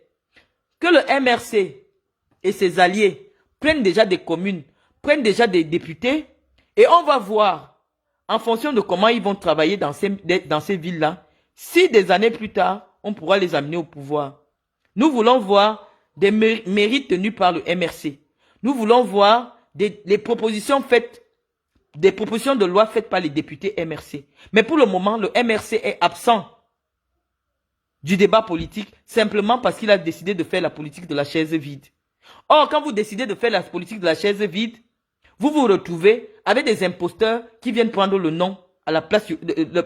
Que le MRC et ses alliés prennent déjà des communes, prennent déjà des députés, et on va voir, en fonction de comment ils vont travailler dans ces villes-là, si des années plus tard, on pourra les amener au pouvoir. Nous voulons voir des mérites tenus par le MRC. Nous voulons voir des propositions faites, des propositions de loi faites par les députés MRC. Mais pour le moment, le MRC est absent du débat politique simplement parce qu'il a décidé de faire la politique de la chaise vide. Or, quand vous décidez de faire la politique de la chaise vide, vous vous retrouvez avec des imposteurs qui viennent prendre le nom à la place,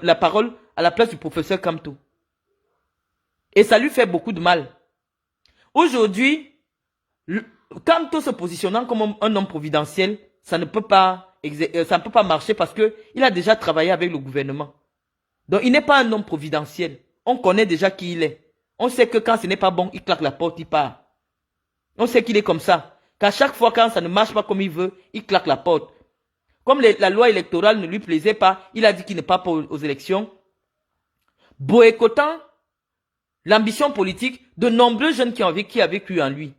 la parole à la place du professeur Kamto. Et ça lui fait beaucoup de mal. Aujourd'hui, Kamto se positionnant comme un homme providentiel, ça ne peut pas marcher parce que il a déjà travaillé avec le gouvernement. Donc, il n'est pas un homme providentiel. On connaît déjà qui il est. On sait que quand ce n'est pas bon, il claque la porte, il part. On sait qu'il est comme ça. Qu'à chaque fois, quand ça ne marche pas comme il veut, il claque la porte. Comme la loi électorale ne lui plaisait pas, il a dit qu'il ne part pas aux élections. Boycottant l'ambition politique de nombreux jeunes qui avaient cru en lui.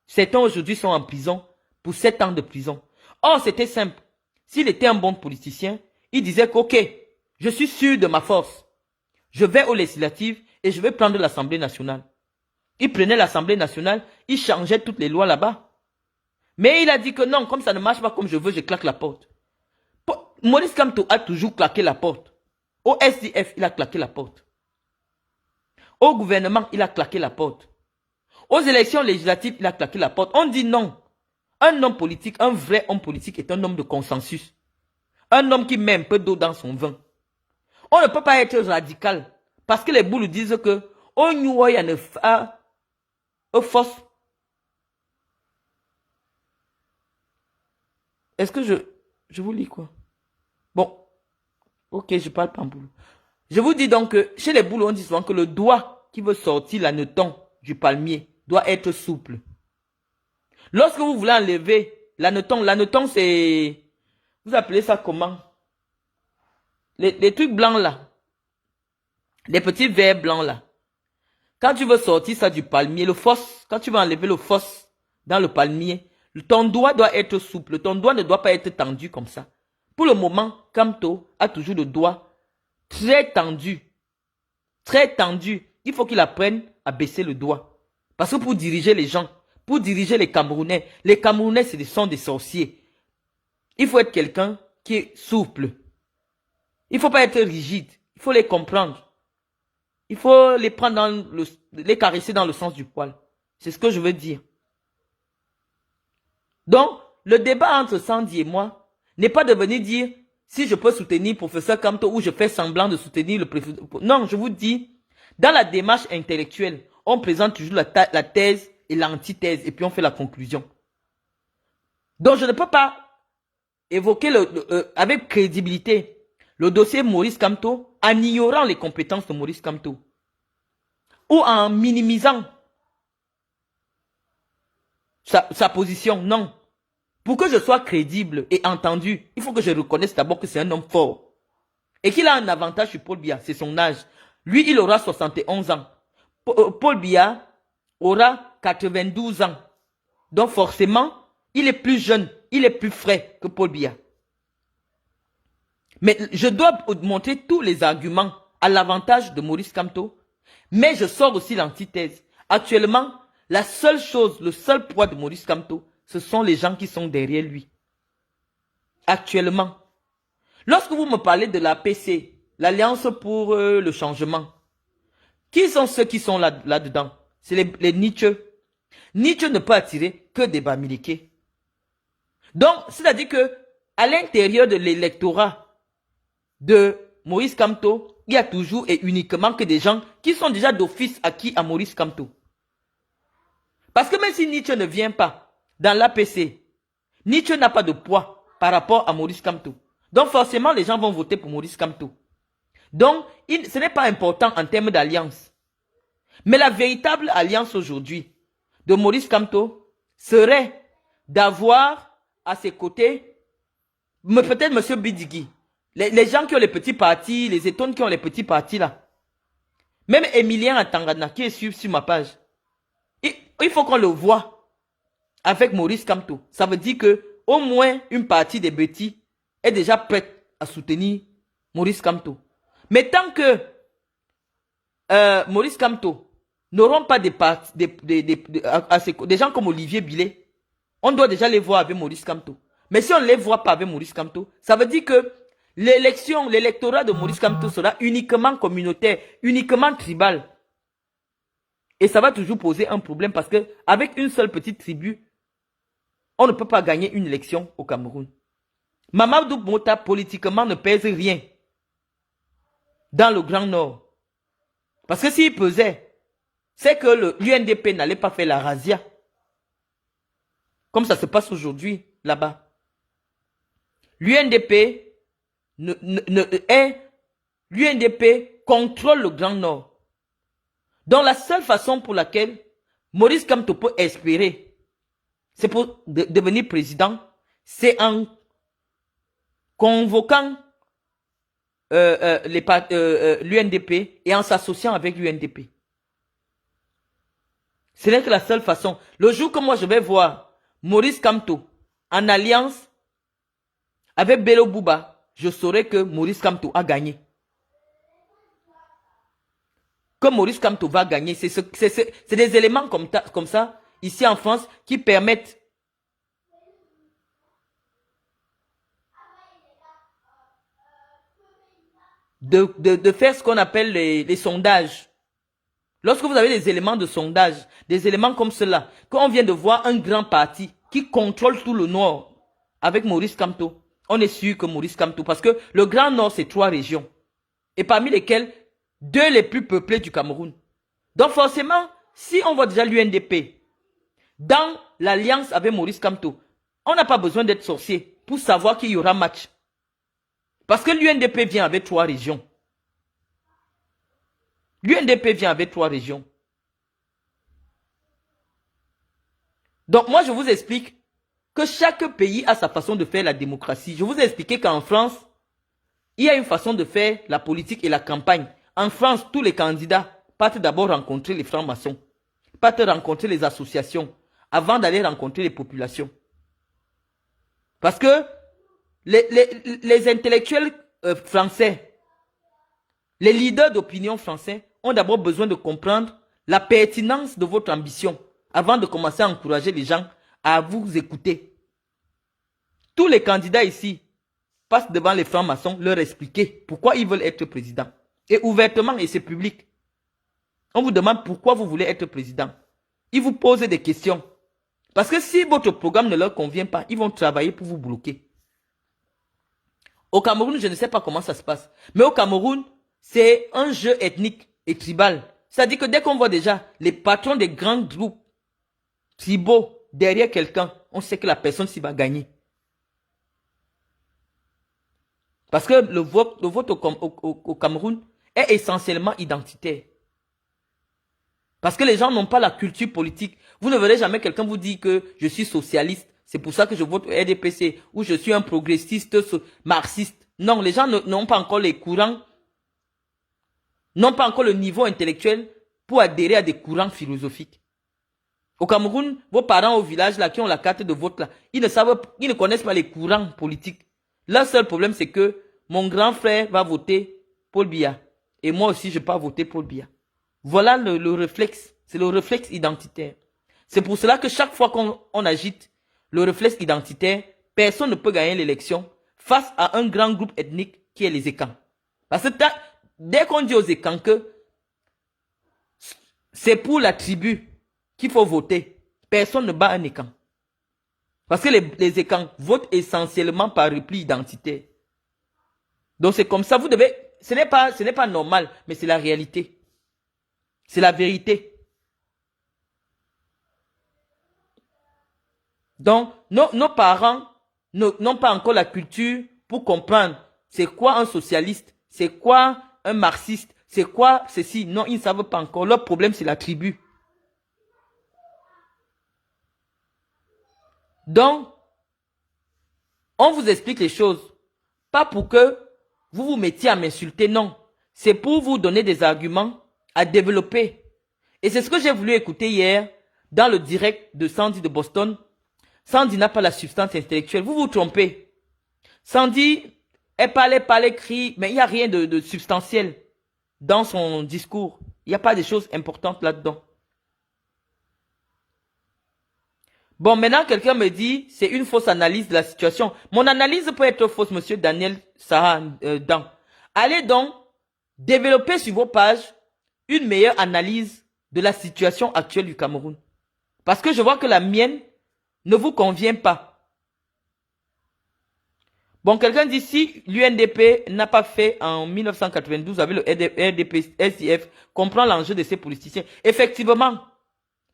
Certains aujourd'hui sont en prison pour 7 ans de prison. Or, c'était simple. S'il était un bon politicien, il disait qu'ok, je suis sûr de ma force. Je vais aux législatives et je vais prendre l'Assemblée nationale. Il prenait l'Assemblée nationale, il changeait toutes les lois là-bas. Mais il a dit que non, comme ça ne marche pas comme je veux, je claque la porte. Maurice Kamto a toujours claqué la porte. Au SDF, il a claqué la porte. Au gouvernement, il a claqué la porte. Aux élections législatives, il a claqué la porte. On dit non. Un homme politique, un vrai homme politique est un homme de consensus. Un homme qui met un peu d'eau dans son vin. On ne peut pas être radical. Parce que les boules disent que on y a une force. Est-ce que je vous lis quoi? Bon. Ok, je parle pas en boule. Je vous dis donc que chez les boules, on dit souvent que le doigt qui veut sortir l'hanneton du palmier doit être souple. Lorsque vous voulez enlever l'hanneton c'est... Vous appelez ça comment? Les trucs blancs là. Les petits verres blancs là. Quand tu veux sortir ça du palmier, le fos, quand tu veux enlever le fos dans le palmier, ton doigt doit être souple. Ton doigt ne doit pas être tendu comme ça. Pour le moment, Kamto a toujours le doigt très tendu. Très tendu. Il faut qu'il apprenne à baisser le doigt. Parce que pour diriger les gens, pour diriger les Camerounais ce sont des sorciers. Il faut être quelqu'un qui est souple. Il ne faut pas être rigide. Il faut les comprendre. Il faut les prendre les caresser dans le sens du poil. C'est ce que je veux dire. Donc, le débat entre Sandy et moi n'est pas de venir dire si je peux soutenir le professeur Kamto ou je fais semblant de soutenir le professeur. Non, je vous dis, dans la démarche intellectuelle, on présente toujours la thèse et l'antithèse et puis on fait la conclusion. Donc, je ne peux pas évoquer avec crédibilité le dossier Maurice Kamto en ignorant les compétences de Maurice Kamto ou en minimisant sa position. Non. Pour que je sois crédible et entendu, il faut que je reconnaisse d'abord que c'est un homme fort. Et qu'il a un avantage sur Paul Biya, c'est son âge. Lui, il aura 71 ans. Paul Biya aura 92 ans. Donc forcément, il est plus jeune, il est plus frais que Paul Biya. Mais je dois montrer tous les arguments à l'avantage de Maurice Kamto Mais je sors aussi l'antithèse. Actuellement, la seule chose, le seul poids de Maurice Kamto, ce sont les gens qui sont derrière lui. Actuellement. Lorsque vous me parlez de l'APC, l'Alliance pour le changement, qui sont ceux qui sont là-dedans? C'est les Nietzsche. Nietzsche ne peut attirer que des Bamileke. Donc, c'est-à-dire que à l'intérieur de l'électorat de Maurice Kamto, il y a toujours et uniquement que des gens qui sont déjà d'office acquis à Maurice Kamto. Parce que même si Nietzsche ne vient pas dans l'APC, Nietzsche n'a pas de poids par rapport à Maurice Kamto. Donc forcément, les gens vont voter pour Maurice Kamto. Donc, ce n'est pas important en termes d'alliance. Mais la véritable alliance aujourd'hui de Maurice Kamto serait d'avoir à ses côtés, peut-être M. Bidigui, les gens qui ont les petits partis, les étones qui ont les petits partis là. Même Emilien Atangana qui est sur ma page. Il faut qu'on le voit avec Maurice Kamto. Ça veut dire que au moins une partie des petits est déjà prête à soutenir Maurice Kamto. Mais tant que Maurice Kamto n'auront pas des gens comme Olivier Billet, on doit déjà les voir avec Maurice Kamto. Mais si on ne les voit pas avec Maurice Kamto, ça veut dire que l'électorat de Maurice Kamto sera uniquement communautaire, uniquement tribal. Et ça va toujours poser un problème parce que avec une seule petite tribu, on ne peut pas gagner une élection au Cameroun. Mamadou Mota politiquement ne pèse rien dans le Grand Nord. Parce que s'il pesait, c'est que l'UNDP n'allait pas faire la razzia. Comme ça se passe aujourd'hui là-bas. L'UNDP contrôle le Grand Nord. Donc la seule façon pour laquelle Maurice Kamto peut espérer, c'est pour devenir président, c'est en convoquant l'UNDP et en s'associant avec l'UNDP. Ce n'est que la seule façon. Le jour que moi je vais voir Maurice Kamto en alliance avec Bello Bouba, je saurai que Maurice Kamto a gagné. Que Maurice Kamto va gagner. C'est des éléments comme ça, ici en France, qui permettent de faire ce qu'on appelle les sondages. Lorsque vous avez des éléments de sondage, des éléments comme cela, quand on vient de voir un grand parti qui contrôle tout le Nord avec Maurice Kamto, on est sûr que Maurice Kamto, parce que le Grand Nord, c'est 3 régions, et parmi lesquelles 2 les plus peuplées du Cameroun. Donc forcément, si on voit déjà l'UNDP dans l'alliance avec Maurice Kamto, on n'a pas besoin d'être sorcier pour savoir qu'il y aura match. Parce que l'UNDP vient avec 3 régions. L'UNDP vient avec 3 régions. Donc moi je vous explique que chaque pays a sa façon de faire la démocratie. Je vous ai expliqué qu'en France, il y a une façon de faire la politique et la campagne. En France, tous les candidats partent d'abord rencontrer les francs-maçons, partent rencontrer les associations, avant d'aller rencontrer les populations. Parce que les intellectuels français, les leaders d'opinion français ont d'abord besoin de comprendre la pertinence de votre ambition avant de commencer à encourager les gens à vous écouter. Tous les candidats ici passent devant les francs-maçons leur expliquer pourquoi ils veulent être président. Et ouvertement, et c'est public. On vous demande pourquoi vous voulez être président. Ils vous posent des questions. Parce que si votre programme ne leur convient pas, ils vont travailler pour vous bloquer. Au Cameroun, je ne sais pas comment ça se passe. Mais au Cameroun, c'est un jeu ethnique et tribal. C'est-à-dire que dès qu'on voit déjà les patrons des grands groupes tribaux derrière quelqu'un, on sait que la personne s'y va gagner. Parce que le vote au Cameroun est essentiellement identitaire. Parce que les gens n'ont pas la culture politique. Vous ne verrez jamais quelqu'un vous dire que je suis socialiste. C'est pour ça que je vote au RDPC. Ou je suis un progressiste marxiste. Non, les gens n'ont pas encore les courants, n'ont pas encore le niveau intellectuel pour adhérer à des courants philosophiques. Au Cameroun, vos parents au village là qui ont la carte de vote là, ils ne connaissent pas les courants politiques. Leur seul problème c'est que mon grand frère va voter Paul Biya. Et moi aussi je peux voter Paul Biya. Voilà le réflexe. C'est le réflexe identitaire. C'est pour cela que chaque fois qu'on agite le réflexe identitaire, personne ne peut gagner l'élection face à un grand groupe ethnique qui est les Ekans. Parce que dès qu'on dit aux Ekans que c'est pour la tribu qu'il faut voter, personne ne bat un Ekan. Parce que les Ekans votent essentiellement par repli identitaire. Donc c'est comme ça, vous devez, ce n'est pas normal, mais c'est la réalité. C'est la vérité. Donc, nos parents n'ont pas encore la culture pour comprendre c'est quoi un socialiste, c'est quoi un marxiste, c'est quoi ceci. Non, ils ne savent pas encore. Leur problème, c'est la tribu. Donc, on vous explique les choses. Pas pour que vous vous mettiez à m'insulter, non. C'est pour vous donner des arguments à développer. Et c'est ce que j'ai voulu écouter hier dans le direct de Sandy de Boston. Sandy n'a pas la substance intellectuelle. Vous vous trompez. Sandy, elle parlait, crie, mais il n'y a rien de substantiel dans son discours. Il n'y a pas de choses importantes là-dedans. Bon, maintenant, quelqu'un me dit, c'est une fausse analyse de la situation. Mon analyse peut être fausse, monsieur Daniel Sarah Dan. Allez donc développer sur vos pages une meilleure analyse de la situation actuelle du Cameroun. Parce que je vois que la mienne ne vous convient pas. Bon, quelqu'un dit, si l'UNDP n'a pas fait en 1992 avec le RDP, SIF, comprend l'enjeu de ces politiciens. Effectivement,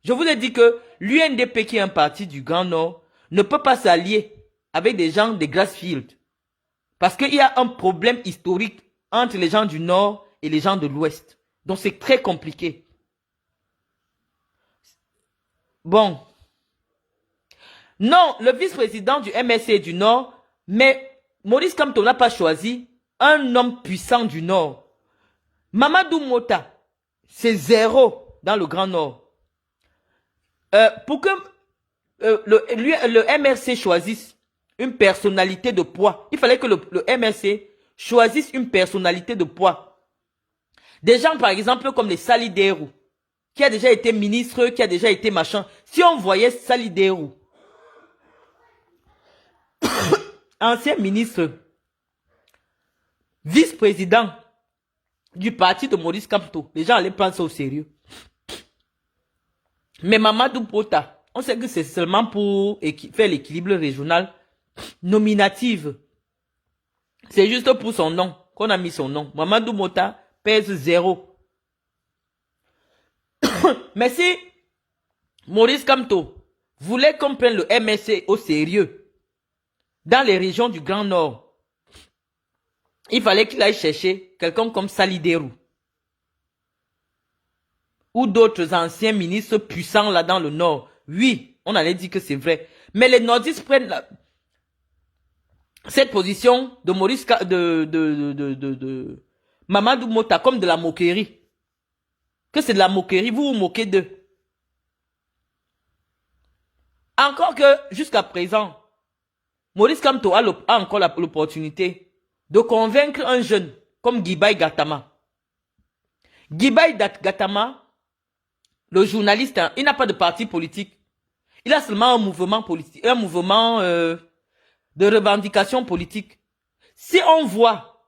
je vous ai dit que l'UNDP, qui est un parti du Grand Nord, ne peut pas s'allier avec des gens de Grassfield. Parce qu'il y a un problème historique entre les gens du Nord et les gens de l'Ouest. Donc c'est très compliqué. Bon. Non, le vice-président du MSC du Nord, mais Maurice Kamto n'a pas choisi un homme puissant du Nord. Mamadou Mota, c'est 0 dans le Grand Nord. Pour que le MRC choisisse une personnalité de poids, il fallait que le MRC choisisse une personnalité de poids. Des gens, par exemple, comme les Sali Derou, qui a déjà été ministre, qui a déjà été machin. Si on voyait Sali Derou, ancien ministre, vice-président du parti de Maurice Kamto, les gens allaient prendre ça au sérieux. Mais Mamadou Pota, on sait que c'est seulement pour faire l'équilibre régional nominatif. C'est juste pour son nom qu'on a mis son nom. Mamadou Mota pèse 0. Mais si Maurice Kamto voulait qu'on prenne le MSC au sérieux dans les régions du Grand Nord, il fallait qu'il aille chercher quelqu'un comme Sali Derou ou d'autres anciens ministres puissants là dans le Nord. Oui, on allait dire que c'est vrai. Mais les nordistes prennent cette position de Maurice de Mamadou Mota comme de la moquerie. Que c'est de la moquerie, vous vous moquez d'eux. Encore que jusqu'à présent, Maurice Kamto a encore l'opportunité de convaincre un jeune comme Guibaï Gatama. Guibaï Gatama, le journaliste, hein, il n'a pas de parti politique. Il a seulement un mouvement politique, un mouvement de revendication politique. Si on voit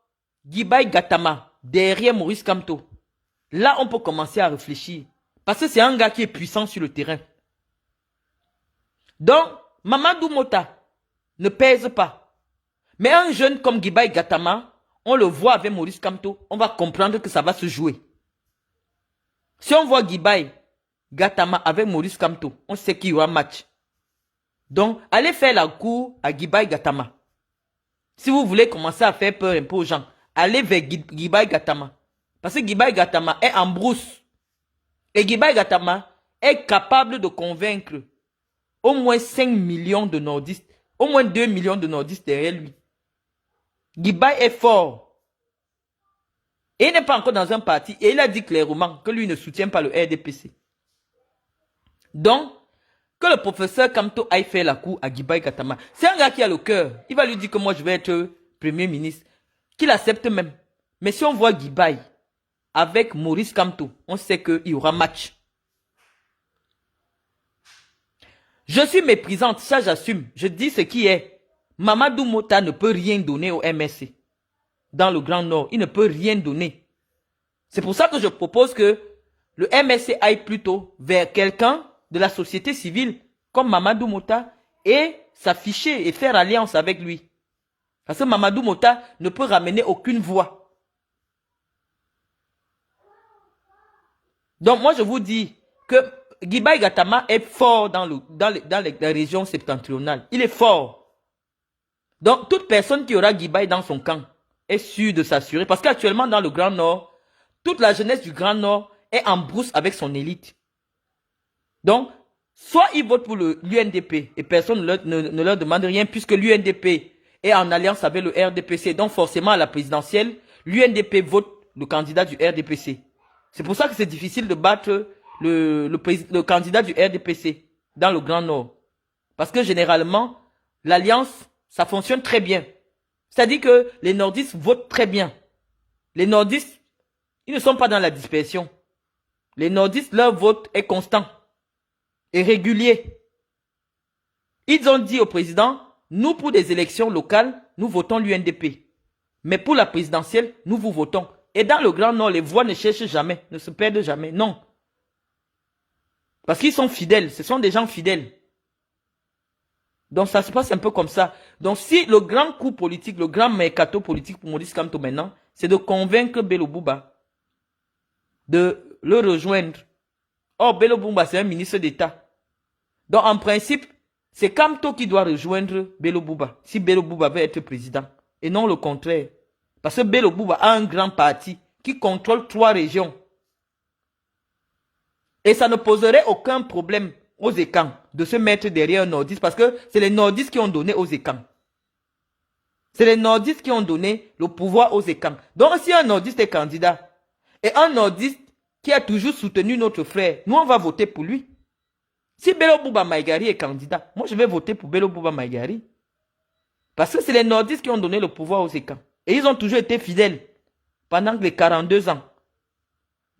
Guibaï Gatama derrière Maurice Kamto, là on peut commencer à réfléchir. Parce que c'est un gars qui est puissant sur le terrain. Donc, Mamadou Mota ne pèse pas. Mais un jeune comme Guibaï Gatama, on le voit avec Maurice Kamto, on va comprendre que ça va se jouer. Si on voit Guibaï Gatama avec Maurice Kamto, on sait qu'il y aura match. Donc, allez faire la cour à Guibaï Gatama. Si vous voulez commencer à faire peur un peu aux gens, allez vers Guibaï Gatama. Parce que Guibaï Gatama est en brousse. Et Guibaï Gatama est capable de convaincre au moins 5 millions de nordistes, au moins 2 millions de nordistes derrière lui. Guibaï est fort. Et il n'est pas encore dans un parti. Et il a dit clairement que lui ne soutient pas le RDPC. Donc, que le professeur Kamto aille faire la cour à Guibaï Gatama. C'est un gars qui a le cœur. Il va lui dire que moi je vais être premier ministre. Qu'il accepte même. Mais si on voit Guibaï avec Maurice Kamto, on sait qu'il y aura match. Je suis méprisante, ça j'assume. Je dis ce qui est. Mamadou Mota ne peut rien donner au MSC. Dans le Grand Nord, il ne peut rien donner. C'est pour ça que je propose que le MSC aille plutôt vers quelqu'un de la société civile, comme Mamadou Mota, et s'afficher et faire alliance avec lui. Parce que Mamadou Mota ne peut ramener aucune voix. Donc moi je vous dis que Guibaï Gatama est fort dans les régions septentrionales. Il est fort. Donc toute personne qui aura Guibaï dans son camp est sûre de s'assurer. Parce qu'actuellement dans le Grand Nord, toute la jeunesse du Grand Nord est en brousse avec son élite. Donc, soit ils votent pour l'UNDP et personne ne leur demande rien puisque l'UNDP est en alliance avec le RDPC. Donc forcément à la présidentielle, l'UNDP vote le candidat du RDPC. C'est pour ça que c'est difficile de battre le candidat du RDPC dans le Grand Nord. Parce que généralement, l'alliance, ça fonctionne très bien. C'est-à-dire que les nordistes votent très bien. Les nordistes, ils ne sont pas dans la dispersion. Les nordistes, leur vote est constant et régulier. Ils ont dit au président, nous pour des élections locales, nous votons l'UNDP. Mais pour la présidentielle, nous vous votons. Et dans le Grand Nord, les voix ne cherchent jamais, ne se perdent jamais. Non. Parce qu'ils sont fidèles, ce sont des gens fidèles. Donc ça se passe un peu comme ça. Donc si le grand coup politique, le grand mercato politique pour Maurice Kamto maintenant, c'est de convaincre Bello Bouba de le rejoindre. Or, Bello Bouba, c'est un ministre d'État. Donc en principe, c'est Kamto qui doit rejoindre Bello Bouba, si Bello Bouba veut être président. Et non le contraire. Parce que Bello Bouba a un grand parti qui contrôle 3 régions. Et ça ne poserait aucun problème aux Ekans de se mettre derrière un nordiste parce que c'est les nordistes qui ont donné aux Ekans. C'est les nordistes qui ont donné le pouvoir aux Ekans. Donc si un nordiste est candidat et un nordiste qui a toujours soutenu notre frère, nous on va voter pour lui. Si Bello Bouba Maïgari est candidat, moi je vais voter pour Bello Bouba Maïgari. Parce que c'est les nordistes qui ont donné le pouvoir aux Ekans. Et ils ont toujours été fidèles pendant les 42 ans.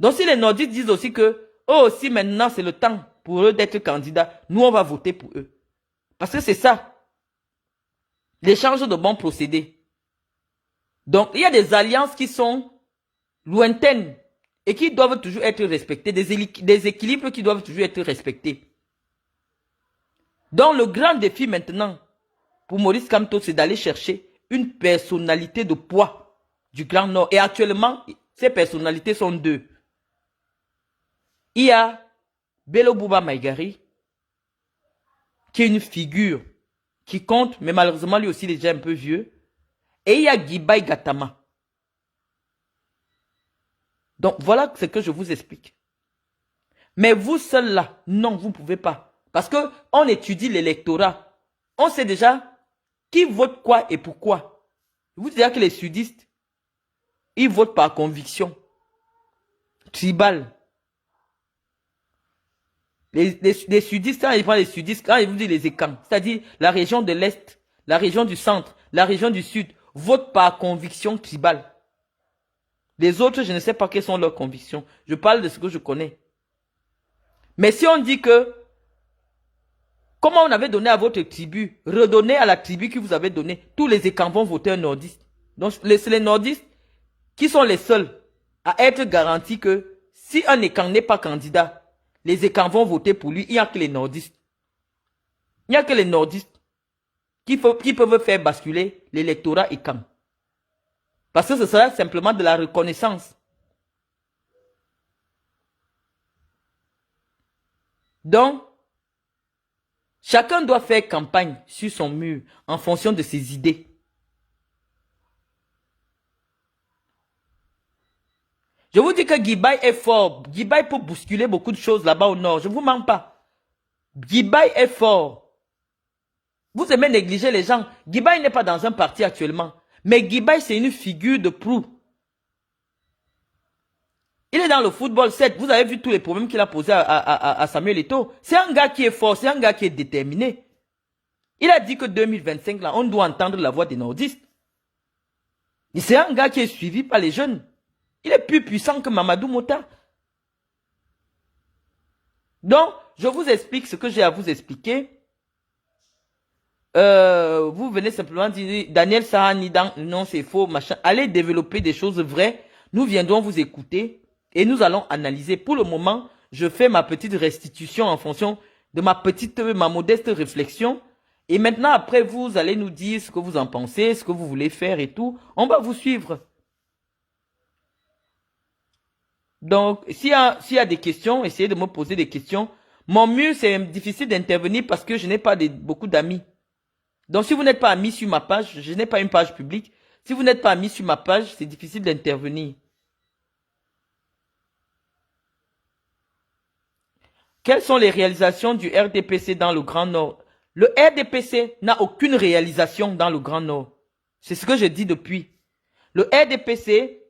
Donc si les nordistes disent aussi que eux aussi maintenant c'est le temps pour eux d'être candidats, nous on va voter pour eux. Parce que c'est ça. L'échange de bons procédés. Donc il y a des alliances qui sont lointaines et qui doivent toujours être respectées, des équilibres qui doivent toujours être respectés. Donc le grand défi maintenant pour Maurice Kamto, c'est d'aller chercher une personnalité de poids du Grand Nord. Et actuellement, ces personnalités sont 2. Il y a Bello Bouba Maïgari, qui est une figure qui compte, mais malheureusement lui aussi il est déjà un peu vieux. Et il y a Guibaï Gatama. Donc voilà ce que je vous explique. Mais vous seuls là, non, vous ne pouvez pas. Parce qu'on étudie l'électorat. On sait déjà qui vote quoi et pourquoi. Je vous dirais que les sudistes, ils votent par conviction. Tribal. Les sudistes, quand ils prennent les sudistes, quand ils vous disent les Ekans, c'est-à-dire la région de l'Est, la région du centre, la région du sud, votent par conviction tribale. Les autres, je ne sais pas quelles sont leurs convictions. Je parle de ce que je connais. Mais si on dit que, comment on avait donné à votre tribu, redonnez à la tribu qui vous avait donné, tous les Ekans vont voter un nordiste. Donc, c'est les nordistes qui sont les seuls à être garantis que si un Ekan n'est pas candidat, les Ekans vont voter pour lui. Il n'y a que les nordistes. Il n'y a que les nordistes qui peuvent faire basculer l'électorat Ekan. Parce que ce sera simplement de la reconnaissance. Donc, chacun doit faire campagne sur son mur en fonction de ses idées. Je vous dis que Guibaï est fort. Guibaï peut bousculer beaucoup de choses là-bas au nord. Je ne vous mens pas. Guibaï est fort. Vous aimez négliger les gens. Guibaï n'est pas dans un parti actuellement. Mais Guibaï, c'est une figure de proue. Il est dans le football 7. Vous avez vu tous les problèmes qu'il a posés à Samuel Eto'o. C'est un gars qui est fort. C'est un gars qui est déterminé. Il a dit que 2025, là, on doit entendre la voix des nordistes. Et c'est un gars qui est suivi par les jeunes. Il est plus puissant que Mamadou Mota. Donc, je vous explique ce que j'ai à vous expliquer. Vous venez simplement dire, Daniel Sahani, non, c'est faux, machin. Allez développer des choses vraies. Nous viendrons vous écouter et nous allons analyser. Pour le moment, je fais ma petite restitution en fonction de ma modeste réflexion. Et maintenant, après, vous allez nous dire ce que vous en pensez, ce que vous voulez faire et tout. On va vous suivre. Donc, s'il y a des questions, essayez de me poser des questions. Mon mieux, c'est difficile d'intervenir parce que je n'ai pas beaucoup d'amis. Donc, si vous n'êtes pas ami sur ma page, je n'ai pas une page publique. Si vous n'êtes pas ami sur ma page, c'est difficile d'intervenir. Quelles sont les réalisations du RDPC dans le Grand Nord? Le RDPC n'a aucune réalisation dans le Grand Nord. C'est ce que je dis depuis. Le RDPC,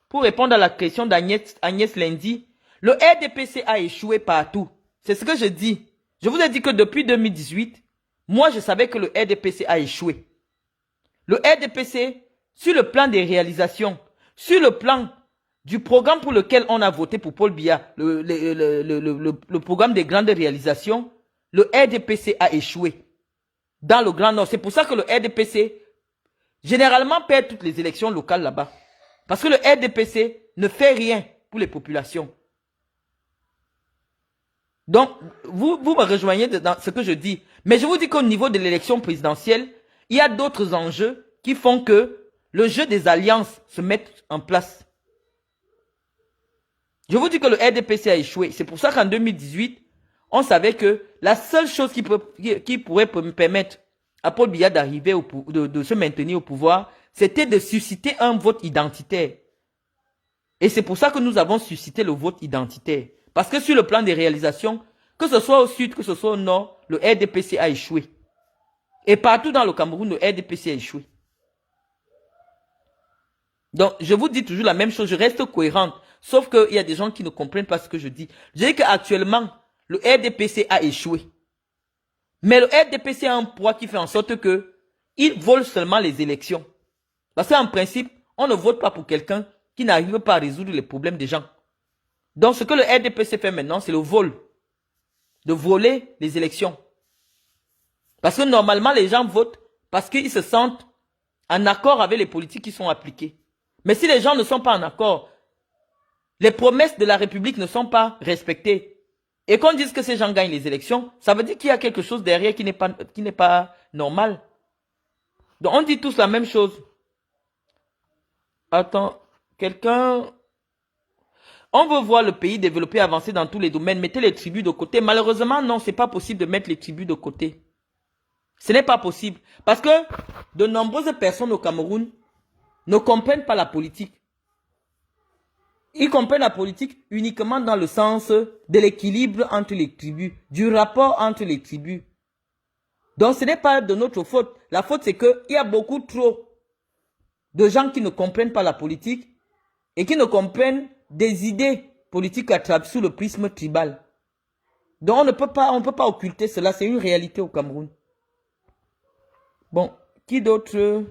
pour répondre à la question d'Agnès Lendi, le RDPC a échoué partout. C'est ce que je dis. Je vous ai dit que depuis 2018, moi je savais que le RDPC a échoué. Le RDPC, sur le plan des réalisations, sur le plan du programme pour lequel on a voté pour Paul Biya, le programme des grandes réalisations, le RDPC a échoué dans le Grand Nord. C'est pour ça que le RDPC, généralement, perd toutes les élections locales là-bas. Parce que le RDPC ne fait rien pour les populations. Donc, vous me rejoignez dans ce que je dis. Mais je vous dis qu'au niveau de l'élection présidentielle, il y a d'autres enjeux qui font que le jeu des alliances se mette en place. Je vous dis que le RDPC a échoué. C'est pour ça qu'en 2018, on savait que la seule chose qui pourrait permettre à Paul Biya d'arriver, de se maintenir au pouvoir, c'était de susciter un vote identitaire. Et c'est pour ça que nous avons suscité le vote identitaire. Parce que sur le plan des réalisations, que ce soit au sud, que ce soit au nord, le RDPC a échoué. Et partout dans le Cameroun, le RDPC a échoué. Donc, je vous dis toujours la même chose, je reste cohérente. Sauf qu'il y a des gens qui ne comprennent pas ce que je dis. Je dis qu'actuellement, le RDPC a échoué. Mais le RDPC a un poids qui fait en sorte que il vole seulement les élections. Parce qu'en principe, on ne vote pas pour quelqu'un qui n'arrive pas à résoudre les problèmes des gens. Donc, ce que le RDPC fait maintenant, c'est le vol. De voler les élections. Parce que normalement, les gens votent parce qu'ils se sentent en accord avec les politiques qui sont appliquées. Mais si les gens ne sont pas en accord, les promesses de la République ne sont pas respectées, et qu'on dise que ces gens gagnent les élections, ça veut dire qu'il y a quelque chose derrière qui n'est pas normal. Donc on dit tous la même chose. Attends, quelqu'un... On veut voir le pays développer, avancer dans tous les domaines. Mettez les tribus de côté. Malheureusement, non, c'est pas possible de mettre les tribus de côté. Ce n'est pas possible. Parce que de nombreuses personnes au Cameroun ne comprennent pas la politique. Ils comprennent la politique uniquement dans le sens de l'équilibre entre les tribus, du rapport entre les tribus. Donc ce n'est pas de notre faute. La faute c'est qu'il y a beaucoup trop de gens qui ne comprennent pas la politique et qui ne comprennent des idées politiques à travers sous le prisme tribal. Donc on ne peut pas occulter cela, c'est une réalité au Cameroun. Bon, qui d'autre?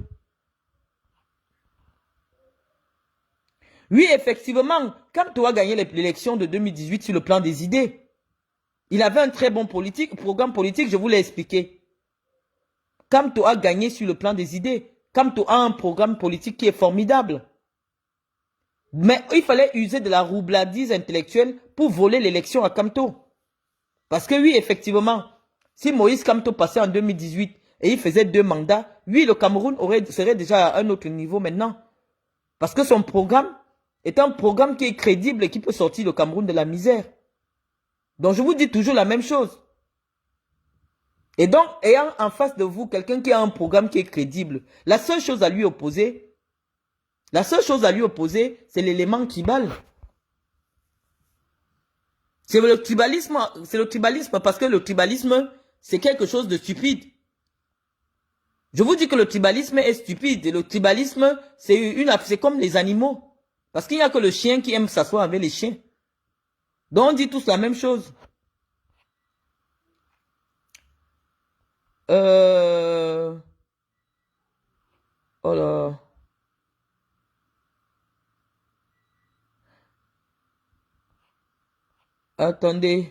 Oui, effectivement, Kamto a gagné l'élection de 2018 sur le plan des idées. Il avait un très bon programme politique, je vous l'ai expliqué. Kamto a gagné sur le plan des idées. Kamto a un programme politique qui est formidable. Mais il fallait user de la roublardise intellectuelle pour voler l'élection à Kamto. Parce que oui, effectivement, si Moïse Kamto passait en 2018 et il faisait 2 mandats, oui, le Cameroun serait déjà à un autre niveau maintenant. Parce que son programme est un programme qui est crédible et qui peut sortir le Cameroun de la misère. Donc je vous dis toujours la même chose. Et donc, ayant en face de vous quelqu'un qui a un programme qui est crédible, la seule chose à lui opposer, c'est l'élément tribal. C'est le tribalisme parce que le tribalisme, c'est quelque chose de stupide. Je vous dis que le tribalisme est stupide. Et le tribalisme, c'est comme les animaux. Parce qu'il n'y a que le chien qui aime s'asseoir avec les chiens. Donc on dit tous la même chose. Oh là. Attendez.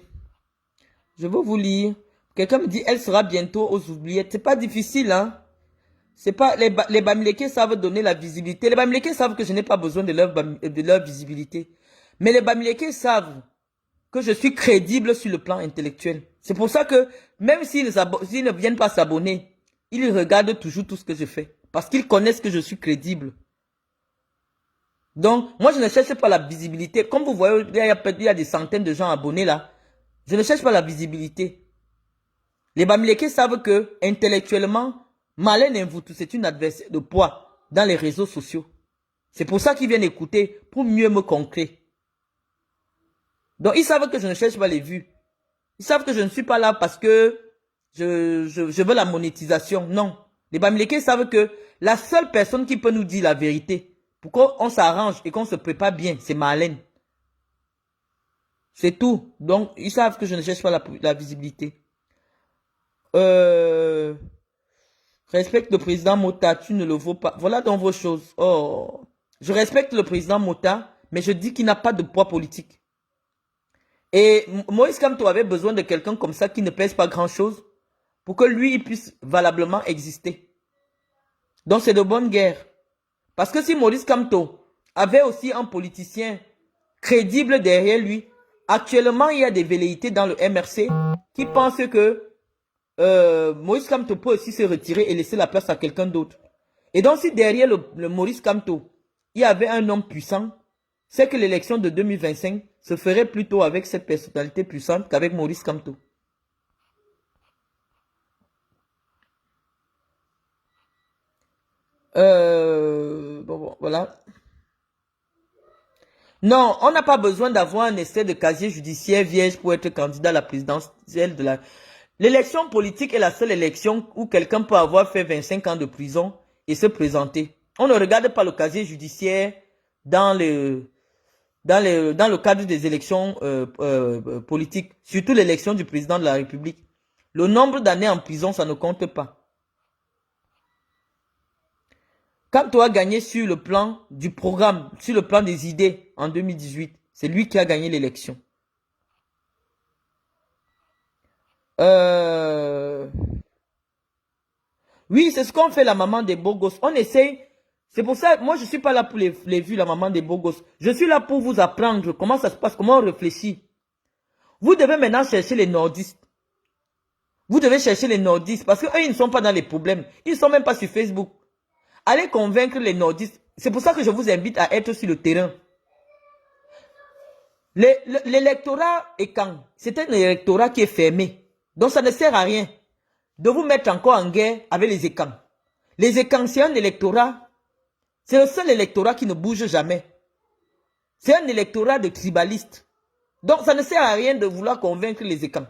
Je vais vous lire. Quelqu'un me dit, elle sera bientôt aux oubliettes. C'est pas difficile, hein. C'est pas, les Bamileke savent donner la visibilité. Les Bamileke savent que je n'ai pas besoin de leur visibilité. Mais les Bamileke savent que je suis crédible sur le plan intellectuel. C'est pour ça que, même s'ils ne viennent pas s'abonner, ils regardent toujours tout ce que je fais. Parce qu'ils connaissent que je suis crédible. Donc, moi, je ne cherche pas la visibilité. Comme vous voyez, il y a des centaines de gens abonnés là. Je ne cherche pas la visibilité. Les Bamileke savent que, intellectuellement, Marlène Mvutu, c'est une adversaire de poids dans les réseaux sociaux. C'est pour ça qu'ils viennent écouter, pour mieux me concrétiser. Donc, ils savent que je ne cherche pas les vues. Ils savent que je ne suis pas là parce que je veux la monétisation. Non. Les Bamileke savent que la seule personne qui peut nous dire la vérité, pour qu'on s'arrange et qu'on se prépare bien, c'est Marlène. C'est tout. Donc, ils savent que je ne cherche pas la visibilité. Respecte le président Mota, tu ne le vaux pas. Voilà donc vos choses. Oh. Je respecte le président Mota, mais je dis qu'il n'a pas de poids politique. Et Moïse Kamto avait besoin de quelqu'un comme ça qui ne pèse pas grand-chose pour que lui, il puisse valablement exister. Donc c'est de bonne guerre. Parce que si Maurice Kamto avait aussi un politicien crédible derrière lui, actuellement il y a des velléités dans le MRC qui pensent que Maurice Kamto peut aussi se retirer et laisser la place à quelqu'un d'autre. Et donc si derrière le Maurice Kamto, il y avait un homme puissant, c'est que l'élection de 2025 se ferait plutôt avec cette personnalité puissante qu'avec Maurice Kamto. Bon, voilà. Non, on n'a pas besoin d'avoir un essai de casier judiciaire vierge pour être candidat à la présidentielle de la... L'élection politique est la seule élection où quelqu'un peut avoir fait 25 ans de prison et se présenter. On ne regarde pas le casier judiciaire dans le cadre des élections politiques, surtout l'élection du président de la République. Le nombre d'années en prison, ça ne compte pas. Quand tu as gagné sur le plan du programme, sur le plan des idées en 2018, c'est lui qui a gagné l'élection. Oui, c'est ce qu'on fait la maman des beaux gosses. On essaye. C'est pour ça, moi je ne suis pas là pour les vues, la maman des beaux gosses. Je suis là pour vous apprendre comment ça se passe, comment on réfléchit. Vous devez maintenant chercher les nordistes. Vous devez chercher les nordistes parce qu'eux, ils ne sont pas dans les problèmes. Ils ne sont même pas sur Facebook. Allez convaincre les nordistes. C'est pour ça que je vous invite à être sur le terrain. L'électorat ECAN, c'est un électorat qui est fermé. Donc ça ne sert à rien de vous mettre encore en guerre avec les ECAN. Les ECAN, c'est un électorat, c'est le seul électorat qui ne bouge jamais. C'est un électorat de tribalistes. Donc ça ne sert à rien de vouloir convaincre les ECAN.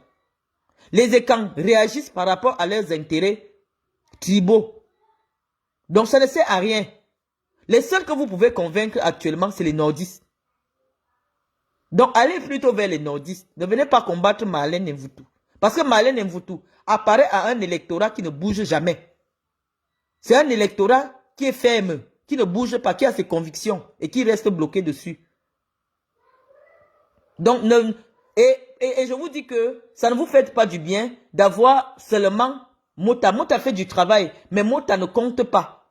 Les ECAN réagissent par rapport à leurs intérêts tribaux. Donc ça ne sert à rien. Les seuls que vous pouvez convaincre actuellement, c'est les nordistes. Donc allez plutôt vers les nordistes. Ne venez pas combattre Marlène Mvutu. Parce que Marlène Mvutu apparaît à un électorat qui ne bouge jamais. C'est un électorat qui est ferme, qui ne bouge pas, qui a ses convictions et qui reste bloqué dessus. Donc, et je vous dis que ça ne vous fait pas du bien d'avoir seulement Mota. Mota fait du travail, mais Mota ne compte pas.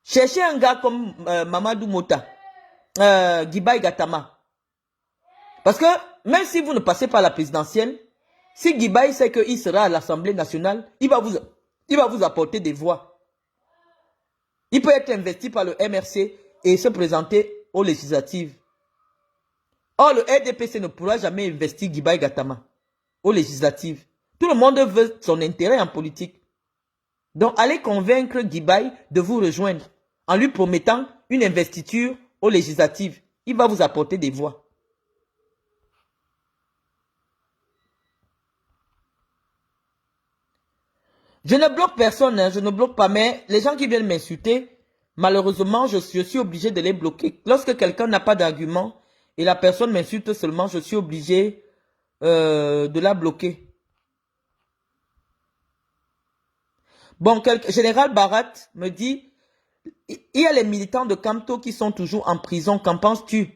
Cherchez un gars comme Mamadou Mota, Gibai Gatama. Parce que même si vous ne passez pas la présidentielle, si Gibai sait qu'il sera à l'Assemblée nationale, il va vous apporter des voix. Il peut être investi par le MRC et se présenter aux législatives. Or, le RDPC ne pourra jamais investir Gibai Gatama aux législatives. Tout le monde veut son intérêt en politique. Donc, allez convaincre Gibai de vous rejoindre en lui promettant une investiture aux législatives. Il va vous apporter des voix. Je ne bloque personne, hein, je ne bloque pas, mais les gens qui viennent m'insulter, malheureusement, je suis obligé de les bloquer. Lorsque quelqu'un n'a pas d'argument et la personne m'insulte seulement, je suis obligé de la bloquer. Bon, Général Barat me dit, il y a les militants de Kamto qui sont toujours en prison, qu'en penses-tu?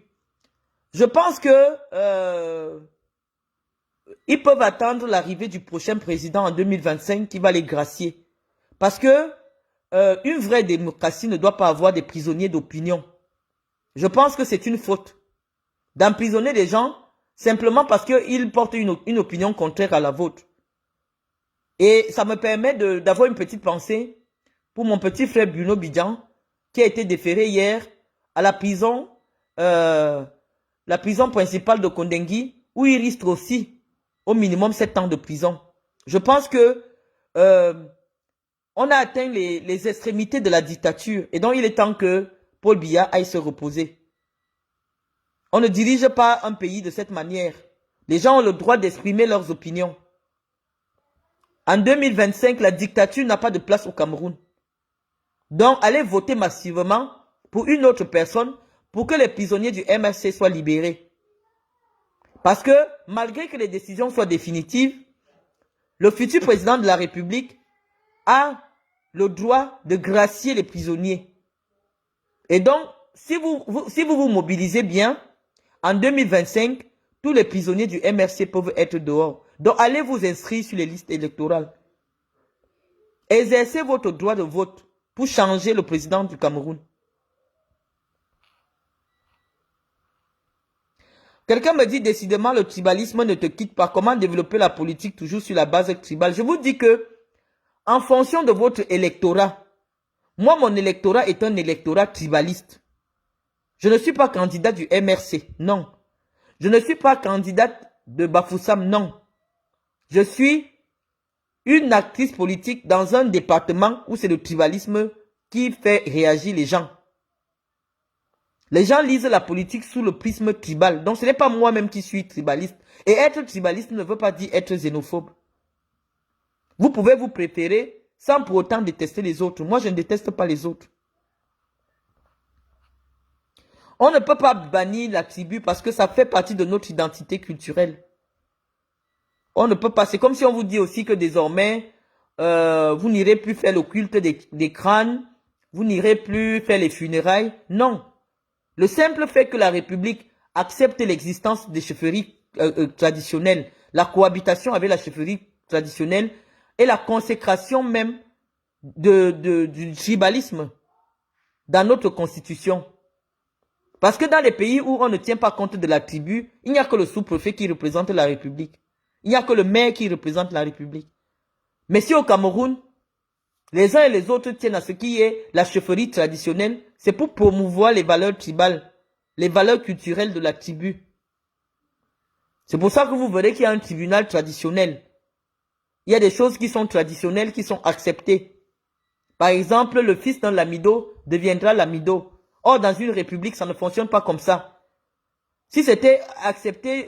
Je pense que ils peuvent attendre l'arrivée du prochain président en 2025 qui va les gracier. Parce que une vraie démocratie ne doit pas avoir des prisonniers d'opinion. Je pense que c'est une faute d'emprisonner des gens simplement parce qu'ils portent une opinion contraire à la vôtre. Et ça me permet d'avoir une petite pensée pour mon petit frère Bruno Bidjan, qui a été déféré hier à la prison principale de Kondengui, où il risque aussi au minimum 7 ans de prison. Je pense que on a atteint les extrémités de la dictature, et donc il est temps que Paul Biya aille se reposer. On ne dirige pas un pays de cette manière. Les gens ont le droit d'exprimer leurs opinions. En 2025, la dictature n'a pas de place au Cameroun. Donc, allez voter massivement pour une autre personne pour que les prisonniers du MRC soient libérés. Parce que, malgré que les décisions soient définitives, le futur président de la République a le droit de gracier les prisonniers. Et donc, si vous mobilisez bien, en 2025, tous les prisonniers du MRC peuvent être dehors. Donc, allez vous inscrire sur les listes électorales. Exercez votre droit de vote pour changer le président du Cameroun. Quelqu'un me dit décidément le tribalisme ne te quitte pas. Comment développer la politique toujours sur la base tribale? Je vous dis que, en fonction de votre électorat, moi mon électorat est un électorat tribaliste. Je ne suis pas candidat du MRC, non. Je ne suis pas candidate de Bafoussam, non. Je suis une actrice politique dans un département où c'est le tribalisme qui fait réagir les gens. Les gens lisent la politique sous le prisme tribal. Donc ce n'est pas moi-même qui suis tribaliste. Et être tribaliste ne veut pas dire être xénophobe. Vous pouvez vous préférer sans pour autant détester les autres. Moi, je ne déteste pas les autres. On ne peut pas bannir la tribu parce que ça fait partie de notre identité culturelle. On ne peut pas. C'est comme si on vous dit aussi que désormais, vous n'irez plus faire le culte des crânes, vous n'irez plus faire les funérailles. Non. Le simple fait que la République accepte l'existence des chefferies traditionnelles, la cohabitation avec la chefferie traditionnelle et la consécration même du tribalisme dans notre constitution. Parce que dans les pays où on ne tient pas compte de la tribu, il n'y a que le sous-préfet qui représente la République. Il n'y a que le maire qui représente la République. Mais si au Cameroun, les uns et les autres tiennent à ce qui est la chefferie traditionnelle, c'est pour promouvoir les valeurs tribales, les valeurs culturelles de la tribu. C'est pour ça que vous verrez qu'il y a un tribunal traditionnel. Il y a des choses qui sont traditionnelles, qui sont acceptées. Par exemple, le fils d'un lamido deviendra lamido. Or, dans une république, ça ne fonctionne pas comme ça. Si c'était accepté,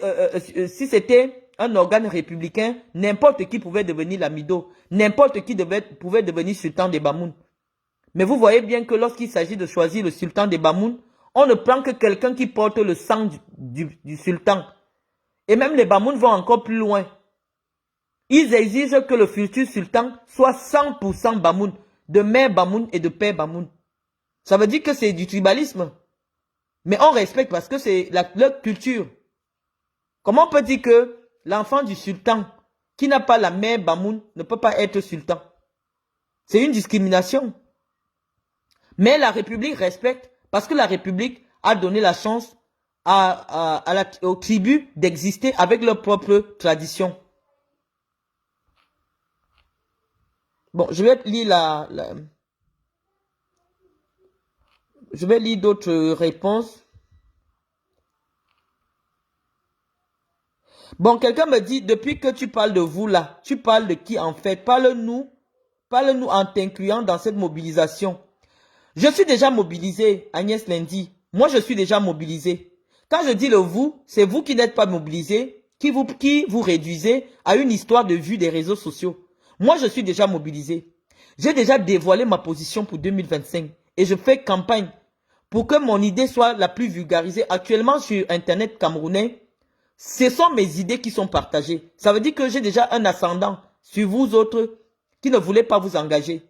si c'était un organe républicain, n'importe qui pouvait devenir lamido. N'importe qui pouvait devenir sultan des Bamoun. Mais vous voyez bien que lorsqu'il s'agit de choisir le sultan des Bamoun, on ne prend que quelqu'un qui porte le sang du sultan. Et même les Bamoun vont encore plus loin. Ils exigent que le futur sultan soit 100% Bamoun, de mère Bamoun et de père Bamoun. Ça veut dire que c'est du tribalisme. Mais on respecte parce que c'est leur culture. Comment on peut dire que l'enfant du sultan, qui n'a pas la mère Bamoun, ne peut pas être sultan? C'est une discrimination. Mais la République respecte parce que la République a donné la chance aux tribus d'exister avec leur propre tradition. Bon, je vais lire je vais lire d'autres réponses. Bon, quelqu'un me dit, depuis que tu parles de vous là, tu parles de qui en fait? Parle-nous en t'incluant dans cette mobilisation. Je suis déjà mobilisé, Agnès Lendi. Moi, je suis déjà mobilisé. Quand je dis le vous, c'est vous qui n'êtes pas mobilisé, qui vous réduisez à une histoire de vue des réseaux sociaux. Moi, je suis déjà mobilisé. J'ai déjà dévoilé ma position pour 2025 et je fais campagne pour que mon idée soit la plus vulgarisée. Actuellement, sur Internet camerounais, ce sont mes idées qui sont partagées. Ça veut dire que j'ai déjà un ascendant sur vous autres qui ne voulez pas vous engager.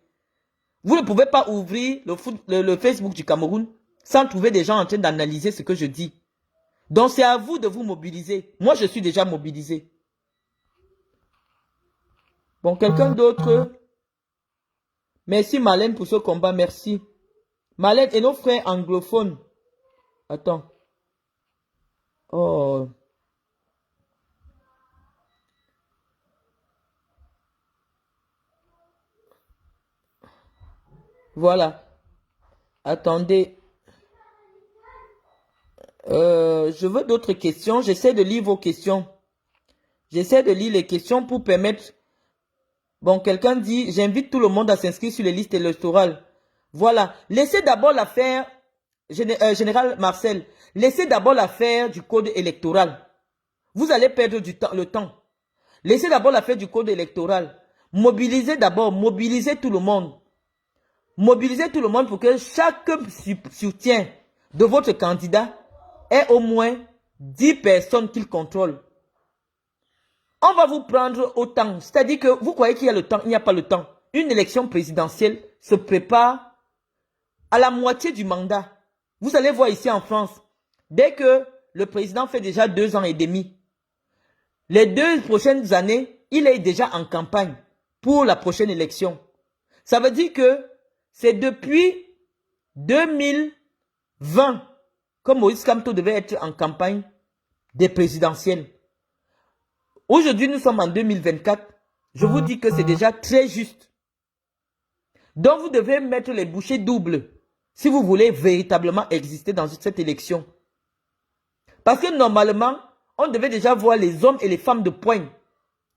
Vous ne pouvez pas ouvrir le Facebook du Cameroun sans trouver des gens en train d'analyser ce que je dis. Donc, c'est à vous de vous mobiliser. Moi, je suis déjà mobilisé. Bon, quelqu'un d'autre? Merci, Marlène, pour ce combat. Merci. Marlène et nos frères anglophones. Attends. Oh. Voilà. Attendez. Je veux d'autres questions. J'essaie de lire vos questions. J'essaie de lire les questions pour permettre... Bon, quelqu'un dit, j'invite tout le monde à s'inscrire sur les listes électorales. Voilà. Laissez d'abord l'affaire, Général Marcel, laissez d'abord l'affaire du code électoral. Vous allez perdre le temps. Laissez d'abord l'affaire du code électoral. Mobilisez d'abord, mobilisez tout le monde. Mobilisez tout le monde pour que chaque soutien de votre candidat ait au moins 10 personnes qu'il contrôle. On va vous prendre autant. C'est-à-dire que vous croyez qu'il y a le temps, il n'y a pas le temps. Une élection présidentielle se prépare à la moitié du mandat. Vous allez voir ici en France, dès que le président fait déjà 2 ans et demi, les 2 prochaines années, il est déjà en campagne pour la prochaine élection. Ça veut dire que c'est depuis 2020 que Moïse Kamto devait être en campagne des présidentielles. Aujourd'hui, nous sommes en 2024. Je vous dis que c'est déjà très juste. Donc, vous devez mettre les bouchées doubles si vous voulez véritablement exister dans cette élection. Parce que normalement, on devait déjà voir les hommes et les femmes de poigne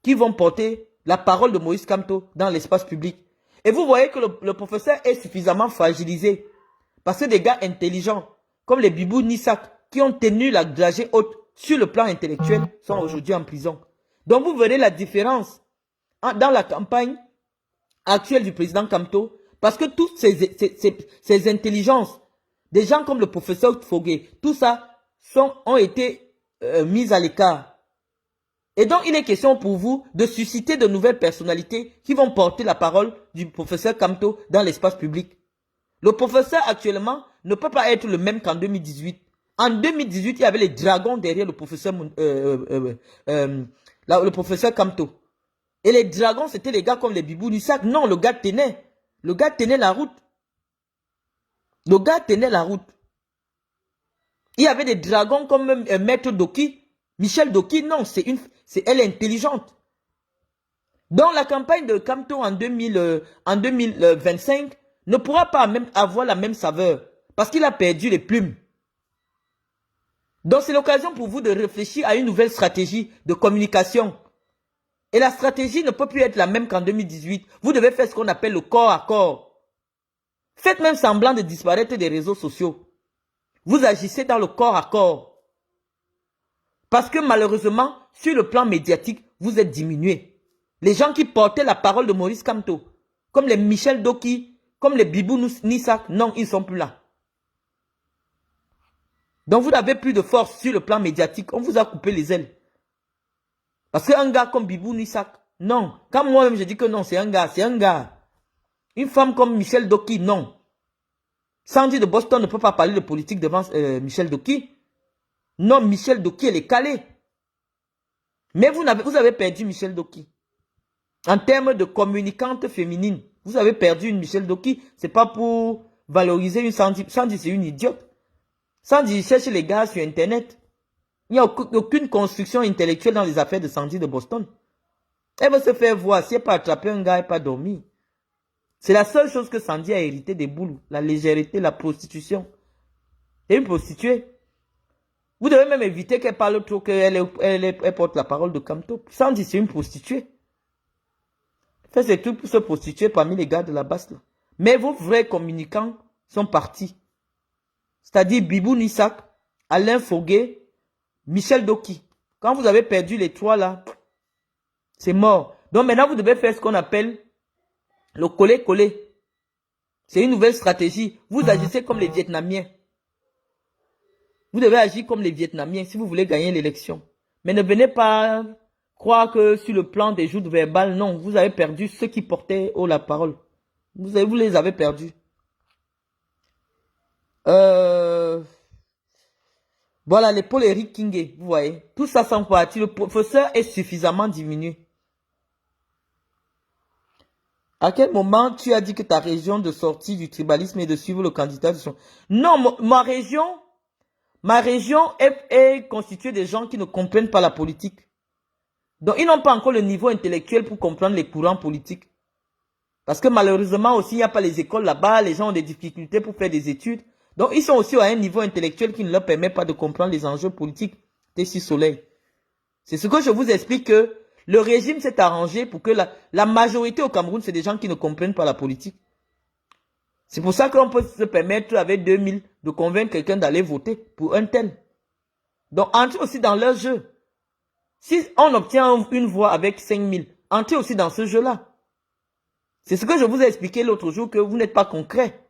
qui vont porter la parole de Moïse Kamto dans l'espace public. Et vous voyez que le professeur est suffisamment fragilisé. Parce que des gars intelligents, comme les Bibou Nissak, qui ont tenu la dragée haute sur le plan intellectuel, sont aujourd'hui en prison. Donc vous verrez la différence dans la campagne actuelle du président Kamto, parce que toutes ces intelligences, des gens comme le professeur Fogué, tout ça ont été mis à l'écart. Et donc il est question pour vous de susciter de nouvelles personnalités qui vont porter la parole du professeur Kamto dans l'espace public. Le professeur actuellement ne peut pas être le même qu'en 2018. En 2018, il y avait les dragons derrière le professeur Kamto. Et les dragons, c'était les gars comme les Bibou Nissak. Non, le gars tenait. Le gars tenait la route. Le gars tenait la route. Il y avait des dragons comme Maître Doki. Michel Doki, non, elle est intelligente. Donc la campagne de Kamto en 2025 ne pourra pas même avoir la même saveur. Parce qu'il a perdu les plumes. Donc c'est l'occasion pour vous de réfléchir à une nouvelle stratégie de communication. Et la stratégie ne peut plus être la même qu'en 2018. Vous devez faire ce qu'on appelle le corps à corps. Faites même semblant de disparaître des réseaux sociaux. Vous agissez dans le corps à corps. Parce que malheureusement, sur le plan médiatique, vous êtes diminué. Les gens qui portaient la parole de Maurice Kamto, comme les Michel Doki, comme les Bibou Nissak, non, ils ne sont plus là. Donc vous n'avez plus de force sur le plan médiatique. On vous a coupé les ailes. Parce qu'un gars comme Bibou Nissak, non. Quand moi-même je dis que non, c'est un gars, c'est un gars. Une femme comme Michel Doki, non. Sandy de Boston ne peut pas parler de politique devant Michel Doki. Non, Michel Doki, elle est calée. Mais vous avez perdu Michel Doki. En termes de communicante féminine, vous avez perdu une Michel Doki. Ce n'est pas pour valoriser une Sandy. Sandy, c'est une idiote. Sandy cherche les gars sur Internet. Il n'y a aucune construction intellectuelle dans les affaires de Sandy de Boston. Elle va se faire voir. Si elle n'a pas attrapé un gars, elle n'a pas dormi. C'est la seule chose que Sandy a hérité des boules. La légèreté, la prostitution. C'est une prostituée. Vous devez même éviter qu'elle parle trop, qu'elle porte la parole de Kamto. Sandy, c'est une prostituée. Fait ses trucs pour se prostituer parmi les gars de la basse là. Mais vos vrais communicants sont partis. C'est-à-dire Bibou Nissak, Alain Fogué, Michel Doki. Quand vous avez perdu les 3 là, c'est mort. Donc maintenant vous devez faire ce qu'on appelle le coller-coller. C'est une nouvelle stratégie. Vous agissez comme les Vietnamiens. Vous devez agir comme les Vietnamiens si vous voulez gagner l'élection. Mais ne venez pas croire que sur le plan des joutes verbales, non, vous avez perdu ceux qui portaient haut la parole. Vous les avez perdus. Voilà, l'épaule Eric Kingé, vous voyez. Tout ça sans partie. Le professeur est suffisamment diminué. À quel moment tu as dit que ta région de sortie du tribalisme est de suivre le candidat de son... Non, ma région est constituée de gens qui ne comprennent pas la politique. Donc, ils n'ont pas encore le niveau intellectuel pour comprendre les courants politiques. Parce que malheureusement aussi, il n'y a pas les écoles là-bas, les gens ont des difficultés pour faire des études. Donc, ils sont aussi à un niveau intellectuel qui ne leur permet pas de comprendre les enjeux politiques des six soleils. C'est ce que je vous explique que le régime s'est arrangé pour que la majorité au Cameroun, c'est des gens qui ne comprennent pas la politique. C'est pour ça qu'on peut se permettre avec 2000 de convaincre quelqu'un d'aller voter pour un tel. Donc, entrez aussi dans leur jeu. Si on obtient une voix avec 5000, entrez aussi dans ce jeu-là. C'est ce que je vous ai expliqué l'autre jour, que vous n'êtes pas concret.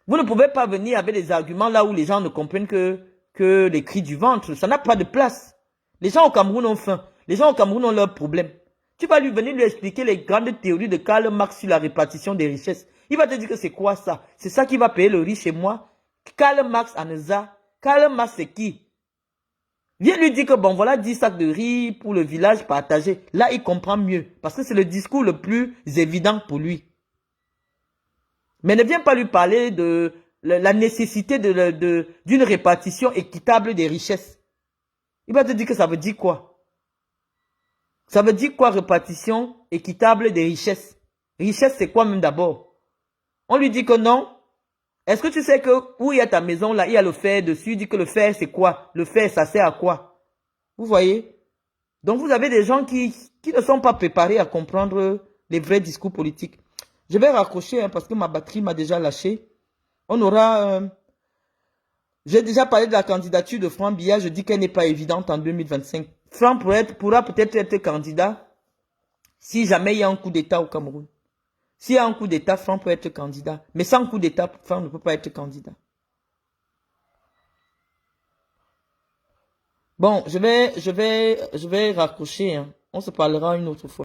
Vous ne pouvez pas venir avec des arguments là où les gens ne comprennent que les cris du ventre. Ça n'a pas de place. Les gens au Cameroun ont faim. Les gens au Cameroun ont leurs problèmes. Tu vas venir lui expliquer les grandes théories de Karl Marx sur la répartition des richesses. Il va te dire que c'est quoi ça? C'est ça qui va payer le riche chez moi? Karl Marx Aneza. Karl Marx c'est qui? Viens lui dire que bon voilà 10 sacs de riz pour le village partagé. Là il comprend mieux. Parce que c'est le discours le plus évident pour lui. Mais ne viens pas lui parler de la nécessité d'une répartition équitable des richesses. Il va te dire que ça veut dire quoi? Ça veut dire quoi répartition équitable des richesses? Richesse c'est quoi même d'abord? On lui dit que non. Est-ce que tu sais que où il y a ta maison là, il y a le fer dessus, il dit que le fer c'est quoi? Le fer ça sert à quoi? Vous voyez? Donc vous avez des gens qui ne sont pas préparés à comprendre les vrais discours politiques. Je vais raccrocher hein, parce que ma batterie m'a déjà lâché. On aura... j'ai déjà parlé de la candidature de Franck Biya. Je dis qu'elle n'est pas évidente en 2025. Franck pourra peut-être être candidat si jamais il y a un coup d'État au Cameroun. S'il y a un coup d'État, Franck peut être candidat. Mais sans coup d'État, Franck ne peut pas être candidat. Bon, je vais raccrocher. Hein. On se parlera une autre fois.